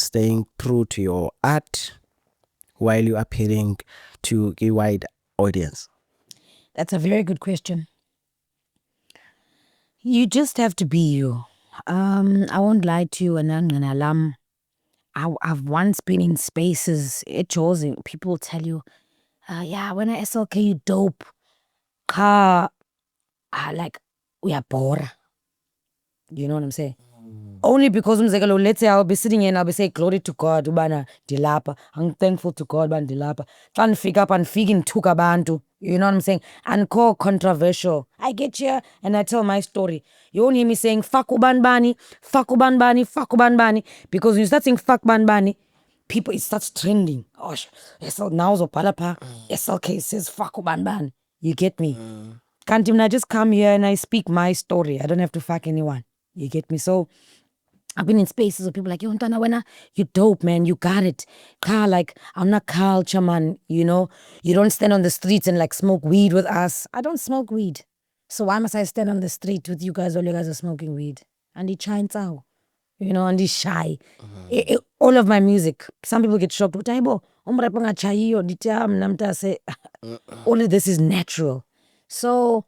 staying true to your art while you're appealing to a wide audience? That's a very good question. You just have to be you. I won't lie to you, and I've once been in spaces, people tell you, when I SLK you dope. Like, we are bored. You know what I'm saying? Only because let's say I'll be sitting here and I'll be saying, glory to God, ubana dilapa. I'm thankful to God, ban dilapa. Can figure up and figure to abantu. You know what I'm saying? And call controversial. I get here and I tell my story. You won't hear me saying fuck uban bani, because when you start saying fuck ban bani, people, it starts trending. Oh, now so palapa. SLK says fuck uban bani. You get me? Can't even I just come here and I speak my story. I don't have to fuck anyone. You get me? So I've been in spaces where people are like, yo, Ntwana Wena, you dope, man. You got it. Like, I'm not culture, man. You know, you don't stand on the streets and like smoke weed with us. I don't smoke weed. So why must I stand on the street with you guys? All you guys are smoking weed. And he chines out, you know, and he's shy. All of my music, some people get shocked. All of this is natural. So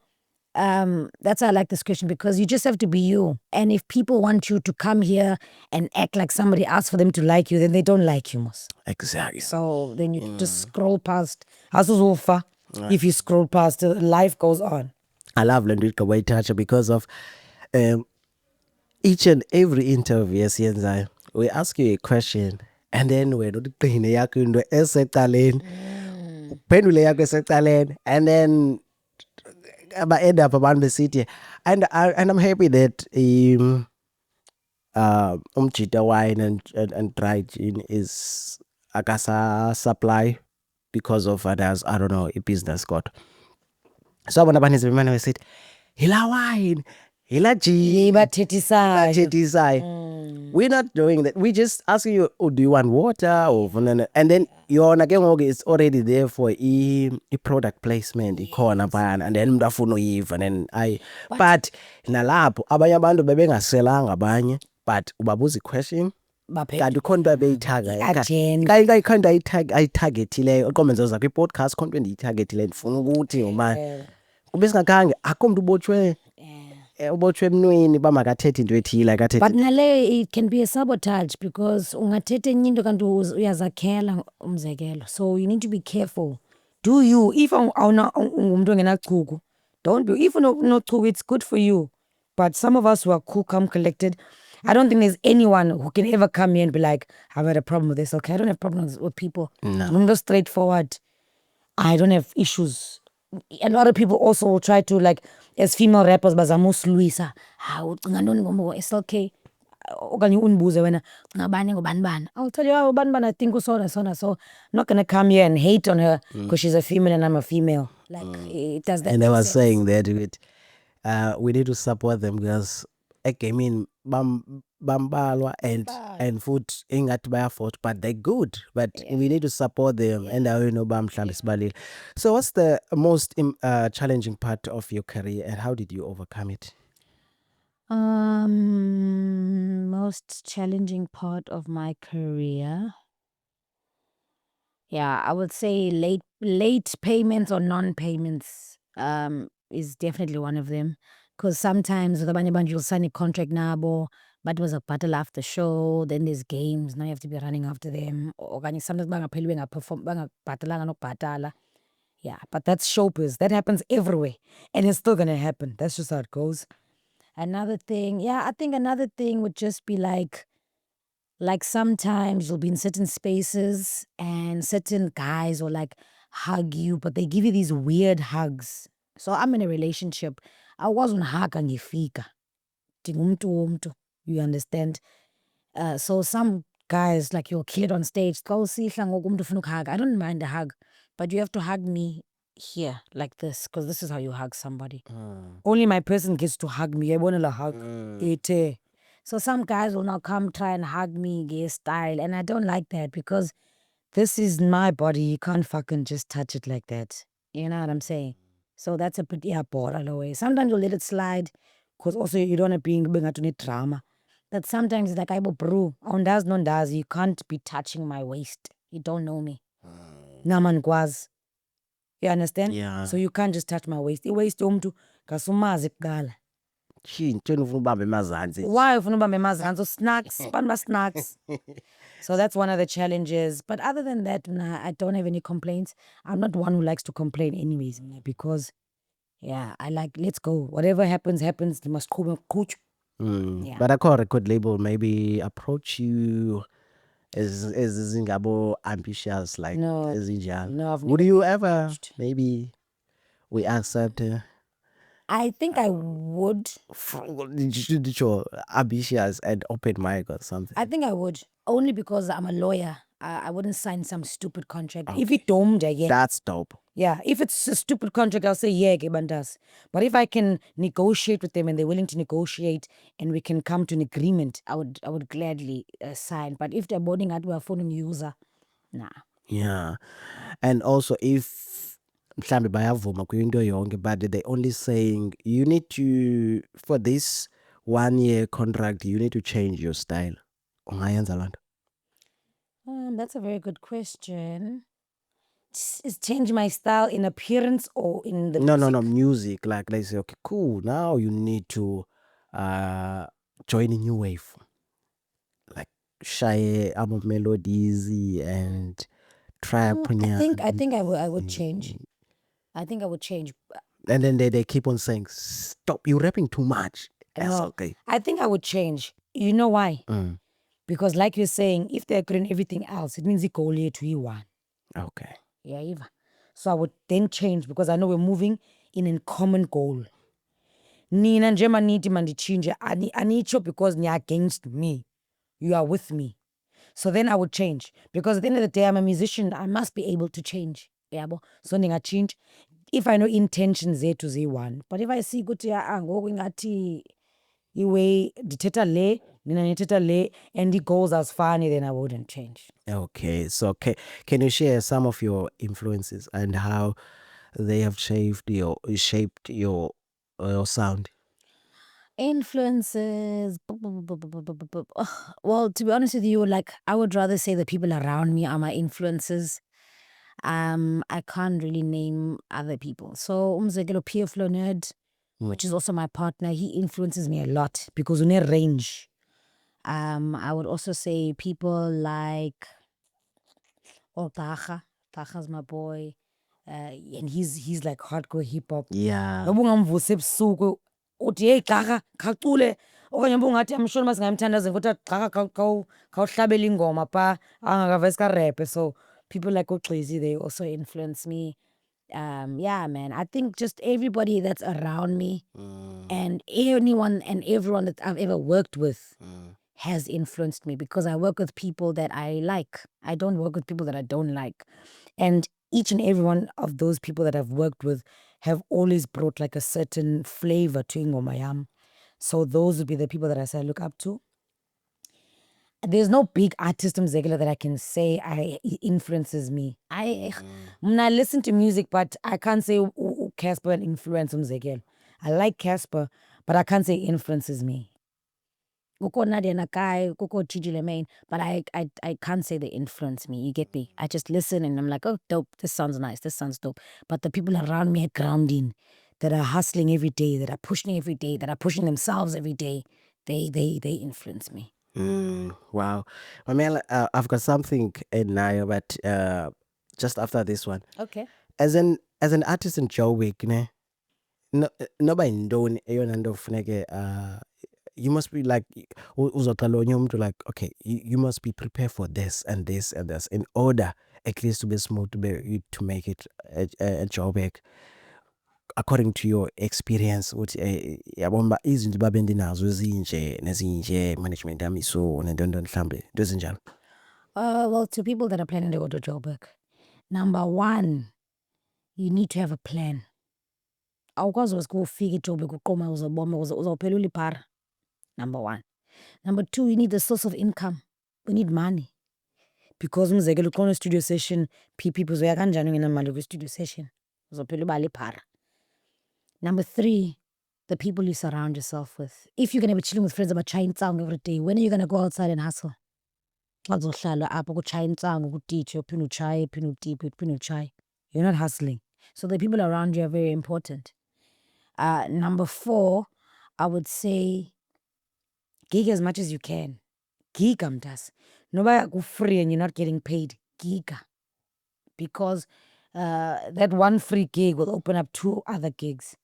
that's why I like this question, because you just have to be you. And if people want you to come here and act like somebody else for them to like you, then they don't like you most. Exactly. So then you just scroll past. If you scroll past, life goes on. I love Lendrika Waitacha because of each and every interview, yes, we ask you a question and then we do the and then I end up around the city, and I'm happy that Chita wine and dried gin is Akasa supply because of others. I don't know a business got. So when I said, "Hila wine," Yibathethisayo. We're not doing that. We just asking you, oh, do you want water? Or and then yona ke ngoku it's already there for product placement ikhona phayana, and then umuntu afuna uyiva, and then but nalapho abanye abantu bebengaselanga abanye, but ubabuza i-question kanti ukhona into abeyithaga khona ayithagethileyo oqomenzo zakho i-podcast khona into endiyitargetileyo ndifuna ukuthi ngoba kube singakhange akho mntu ubotshwe emnweni uba makathethe into ethile but naleyo it can be a sabotage because ungathetha enye into kanti uyazakhela umzekelo, so you need to be careful. Do you, if ungumntu ongenachuku, don't be, if unochuku it's good for you, but some of us who are cool, calm, collected, I don't think there's anyone who can ever come here and be like, I've had a problem with this. Okay, I don't have problems with people. I'm just straightforward. I don't have issues. A lot of people also will try to, like, as female rappers, bazama usilwisa. Ucinga ntoni SLK? Okanye undibuze wena, ucinga bani ngubani? I'll tell you, bani, I think so. I'm not going to come here and hate on her because she's a female and I'm a female. Like, it does that. And I was saying that we need to support them because in bambalwa and food ingathi bayafought, but they're good, but we need to support them. And so what's the most challenging part of your career and how did you overcome it? Most challenging part of my career, I would say late payments or non-payments is definitely one of them. Because sometimes with abanye abantu you'll sign a contract nabo, but it was a battle after show, then there's games, now you have to be running after them. Okanye sometimes bangapheli bangabhatalanga nokubhatala. Yeah, but that's showbiz. That happens everywhere. And it's still gonna happen. That's just how it goes. Another thing, I think another thing would just be like sometimes you'll be in certain spaces and certain guys will like hug you, but they give you these weird hugs. So I'm in a relationship. I wasn't hugging ngifika. Ndingumntu, you understand? So some guys, like, you'll kill it on stage. I don't mind a hug, but you have to hug me here like this, because this is how you hug somebody. Only my person gets to hug me. I want to hug. So some guys will now come try and hug me, gay style, and I don't like that because this is my body. You can't fucking just touch it like that. You know what I'm saying? So that's a bit way. Sometimes you let it slide because also you don't want to be drama. That sometimes it's like, bro, you can't be touching my waist. You don't know me. Naman kwaz. You understand? Yeah. So you can't just touch my waist. Waist umtu kasumazi kugala. Why ufuna ubambe emazantsi? Snacks, snacks. So that's one of the challenges. But other than that, I don't have any complaints. I'm not one who likes to complain anyways, because I like, let's go. Whatever happens, you must coach. But I call a record label maybe approach you as ambitious, like as No, would you ever maybe we accept I think I would. Ambitious and open mic or something? I think I would. Only because I'm a lawyer. I wouldn't sign some stupid contract. Okay. If it don't, that's dope. Yeah, if it's a stupid contract, I'll say, Gebandas. But if I can negotiate with them and they're willing to negotiate and we can come to an agreement, I would gladly sign. But if they're boarding at a phone user, nah. Yeah. And also if mhlambe bayavuma kuyinto yonke, but they only saying you need to, for this 1 year contract, you need to change your style. Ungayenza loo nto? That's a very good question. Is change my style in appearance or in the music? No, music. Like they say, okay, cool, now you need to join a new wave. Like shy melodies and try I think I would change. I think I would change. And then they keep on saying, stop, you're rapping too much. That's okay. I think I would change. You know why? Because like you're saying, if they're doing everything else, it means it goal here to E1. Okay. Yeah, Eva. So I would then change because I know we're moving in a common goal. Nina njema niti mandichinje. I need you because you're against me. You are with me. So then I would change. Because at the end of the day, I'm a musician. I must be able to change. Yeah, so ninga change. If I know intentions there to Z1. But if I see good Iwe dithetha le, nina nithetha le, and the goals as funny, then I wouldn't change. Okay, so can you share some of your influences and how they have shaped your sound? Influences. Well, to be honest with you, like I would rather say the people around me are my influences. I can't really name other people. So umzekelo Pierre Flow Nerd, which is also my partner, he influences me a lot because une range. I would also say people like Taha. Taha's my boy. And he's like hardcore hip hop. Yeah. Noba ungamvusa ebusuku uthi hey Xaka khacule okanye ubungathi I'm sure masingayimthandazi ngokuthi Xaka khawuhlabela ingoma pha angakavesi ka rap. So people like uXeezy, they also influence me. Yeah, man, I think just everybody that's around me and anyone and everyone that I've ever worked with has influenced me because I work with people that I like. I don't work with people that I don't like. And each and every one of those people that I've worked with have always brought like a certain flavor to ingoma yam. So those would be the people that I say I look up to. There's no big artist that I can say influences me. I listen to music, but I can't say Casper influence umzekelo. I like Casper, but I can't say influences me. Kuko Nadia Nakai, Kuko Gigi Lemaine, but I can't say they influence me. You get me? I just listen and I'm like, oh, dope. This sounds nice. This sounds dope. But the people around me are grounding, that are hustling every day, that are pushing every day, that are pushing themselves every day. They influence me. Wow. I mean, I've got something in now, but just after this one. Okay. As an artist in Joburg, ne? Nobody known you must be like like okay, you must be prepared for this and this and this in order at least to be smooth to make it a Joburg according to your experience. Yabona izinto babendinazo ezinje nezinje management yami so nendondo mhlambe into ezinjalo. Well, to people that are planning to go to Joburg, number one, you need to have a plan. Awukwazi ukufika eJoburg uqoma uzoboma uzawuphela uliphara. Number one. Number two, you need a source of income. We need money. Because umzekelo uqona studio session, people zoya kanjani ngenamali ku studio session. Uzophela uba liphara. Number three, the people you surround yourself with. If you're going to be chilling with friends about chai insangu every day, when are you going to go outside and hustle? Uzohlala apha kuchai insangu kutitshe uphinde uchaye uphinde utipe uphinde uchaye. You're not hustling. So the people around you are very important. Number four, I would say gig as much as you can. Giga mtas. Nobody go free and you're not getting paid. Giga. Because that one free gig will open up 2 other gigs.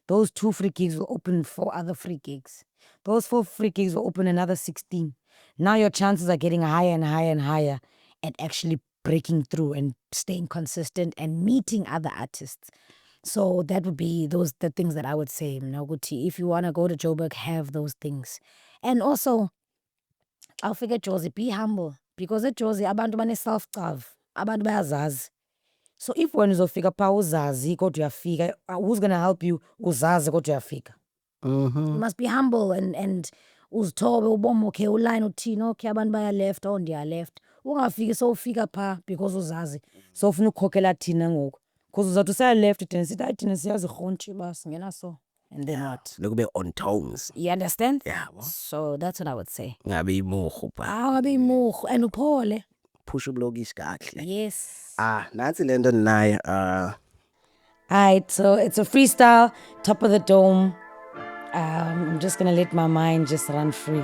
Those 2 free gigs will open 4 other free gigs. Those 4 free gigs will open another 16. Now your chances are getting higher and higher and higher and actually breaking through and staying consistent and meeting other artists. So that would be the things that I would say. If you want to go to Joburg, have those things. And also, I'll forget Josie, be humble. Because at Josie, abantu bane self-love. Abantu bayazazi. So if when uzofika pha uzazi kodwa uyafika, who's going to help you uzazi kodwa uyafika? You must be humble and uzithobe uboma okay uline uthini okay abantu baya left or ndiya left. Ungafiki so ufika pha because uzazi. So ufuna ukhokhela thina ngoku. Because uzawuthi usaya left thina sithi hayi thina siyazi rhontshi basi ngena so. And then what? Look be on tones. You understand? Yeah. Well. So that's what I would say. Ngabe imurhu pha. Ngabe imurhu and uphole. Push ublokish kahle. Yes. Nansi lento nayo Alright, so it's a freestyle, top of the dome. I'm just gonna let my mind just run free.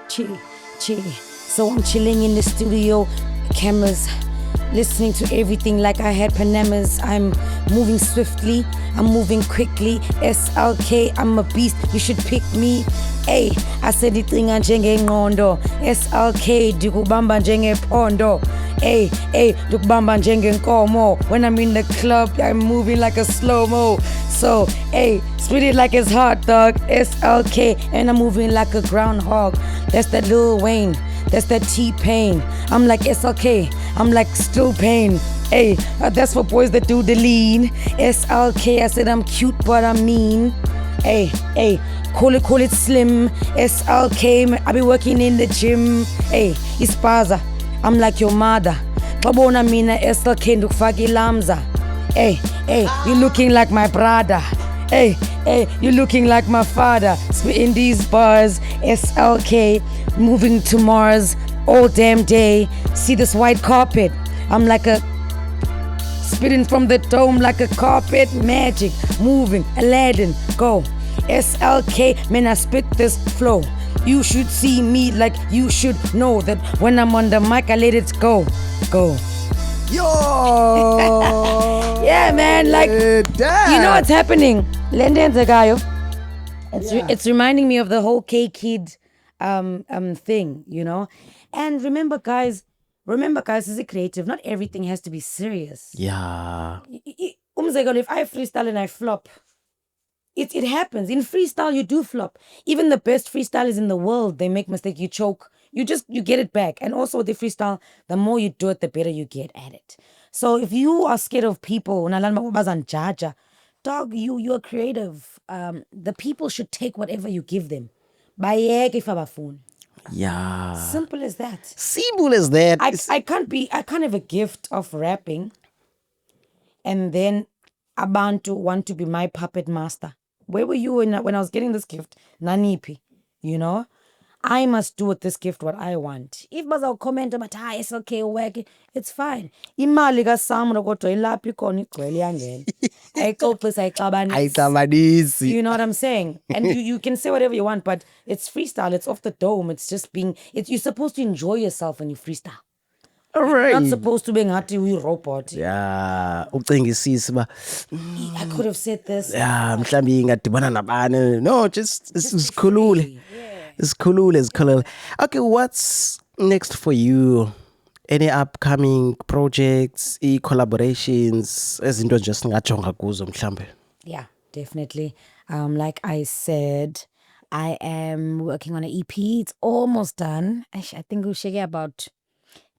Chill. So I'm chilling in the studio, cameras, listening to everything like I had Panamas. I'm moving swiftly, I'm moving quickly. SLK, I'm a beast, you should pick me. Hey, I said it njenge ngondo. SLK, dikubamba njenge pondo. Hey, dikubamba njenge nkomo. When I'm in the club, I'm moving like a slow-mo. So, hey, spit it like it's hot, dog. SLK, and I'm moving like a groundhog. That's that Lil Wayne. That's that T-Pain. I'm like SLK. I'm like still pain. Hey, that's for boys that do the lean. SLK, I said I'm cute, but I'm mean. Hey, call it slim. SLK, I be working in the gym. Hey, ispaza, I'm like your mother. Babona mina SLK ndukufaki lamza. Hey, you looking like my brother. Hey, you looking like my father. Spitting these bars, SLK, moving to Mars all damn day. See this white carpet? I'm like a spitting from the dome like a carpet. Magic, moving, Aladdin, go. SLK, man, I spit this flow. You should see me like you should know that when I'm on the mic, I let it go. Yo! Yeah, man, like, you know what's happening? Lendenze gayo. It's reminding me of the whole K-Kid thing, you know? And remember, guys, as a creative, not everything has to be serious. Yeah. If I freestyle and I flop, it happens. In freestyle, you do flop. Even the best freestylers in the world, they make mistakes. You choke. You get it back. And also with the freestyle, the more you do it, the better you get at it. So if you are scared of people, dog, you're creative. The people should take whatever you give them. Yeah. Simple as that. Simple as that. I can't have a gift of rapping and then abantu want to be my puppet master. Where were you when I was getting this gift? Nanipi, you know? I must do with this gift what I want. If baza comment about it's okay, work, it's fine. Imali ka Samro kodwa ilaphi khona igcwele yangena. Ayixoxisa ayixabanisi. You know what I'm saying? And you can say whatever you want, but it's freestyle. It's off the dome. It's just you're supposed to enjoy yourself when you freestyle. All right. You're not supposed to be ngathi uyi-robot. Yeah. Ucingisisa ba. I could have said this. Yeah, mhlambi ngadibana nabani. No, just sikhulule. Sikhulule. Okay, what's next for you? Any upcoming projects, collaborations, ezinto just ngajonga kuzo mhlambe? Yeah, definitely. Like I said, I am working on an EP. It's almost done. I think we'll share about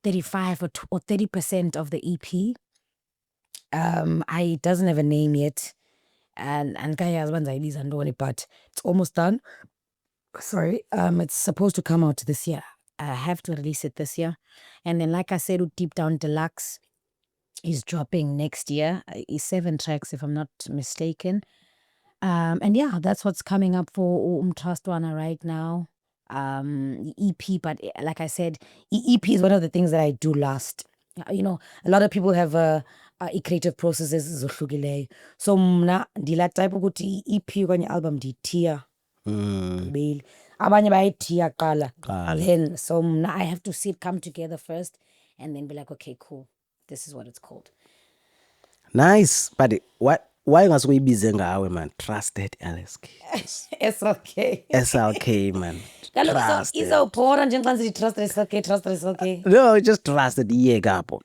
35 or 30% of the EP. It doesn't have a name yet. And but it's almost done. Sorry. It's supposed to come out this year. I have to release it this year. And then, like I said, Deep Down Deluxe is dropping next year. It's 7 tracks, if I'm not mistaken. And yeah, that's what's coming up for Umtrastwana right now. EP, but like I said, EP is one of the things that I do last. You know, a lot of people have creative processes. So mna ndila type ukuthi EP kwenye album dithiya. Abanye bayithiya qala. Then so mna I have to see it come together first and then be like, okay, cool. This is what it's called. Nice. But why ngasuyibize ngawe man? Trusted LSK. SLK man. Izawuphora nje xa trusted SLK. No, just trusted iyekapo.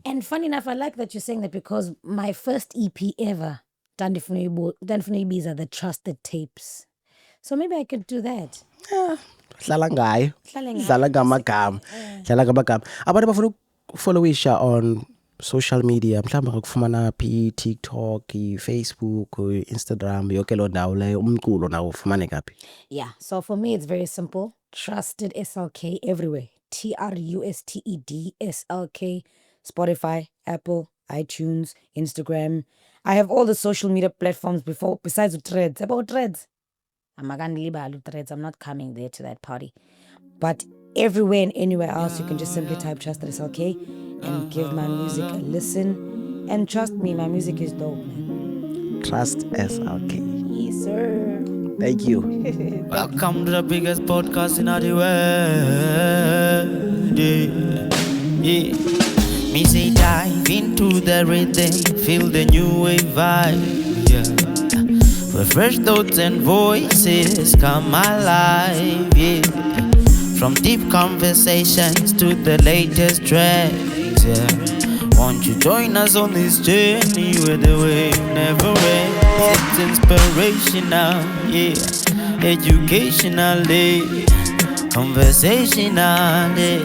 And funny enough, I like that you're saying that because my first EP ever, Dandifuna Ibiza, the Trusted Tapes. So maybe I could do that. Hlala ngayo. Hlala ngamagama. Abantu bafuna ukufollowisha on social media. Mhlawumbe ngakufumana phi TikTok, Facebook, Instagram, yonke lo ndawo leyo umculo nawo ufumane kaphi? Yeah, so for me it's very simple. Trusted SLK everywhere. TRUSTED SLK. Spotify, Apple, iTunes, Instagram. I have all the social media platforms besides Threads. About Threads. I'm not coming there to that party. But everywhere and anywhere else, you can just simply type Trusted SLK and give my music a listen. And trust me, my music is dope, man. Trust SLK. Yes, sir. Thank you. Welcome to the biggest podcast in the world. Yeah. Me say dive into the rhythm, feel the new wave vibe. Yeah. Where fresh thoughts and voices come alive. Yeah. From deep conversations to the latest tracks. Yeah. Won't you join us on this journey where the wave never ends? It's inspirational, yeah. Educationally, conversationally,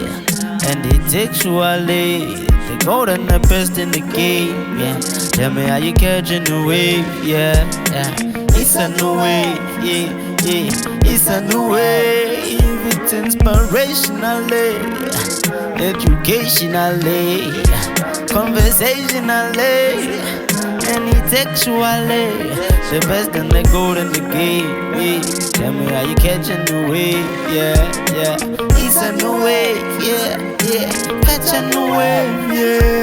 and intellectually. The gold and the best in the game, yeah. Tell me how you catching the wave, yeah. It's a new way, it's a new way. It's inspirationally, educationally, conversationally, and textually. The best and the gold in the game. Tell me how you catching the wave, yeah. It's a new wave, yeah. Catch a new wave, yeah.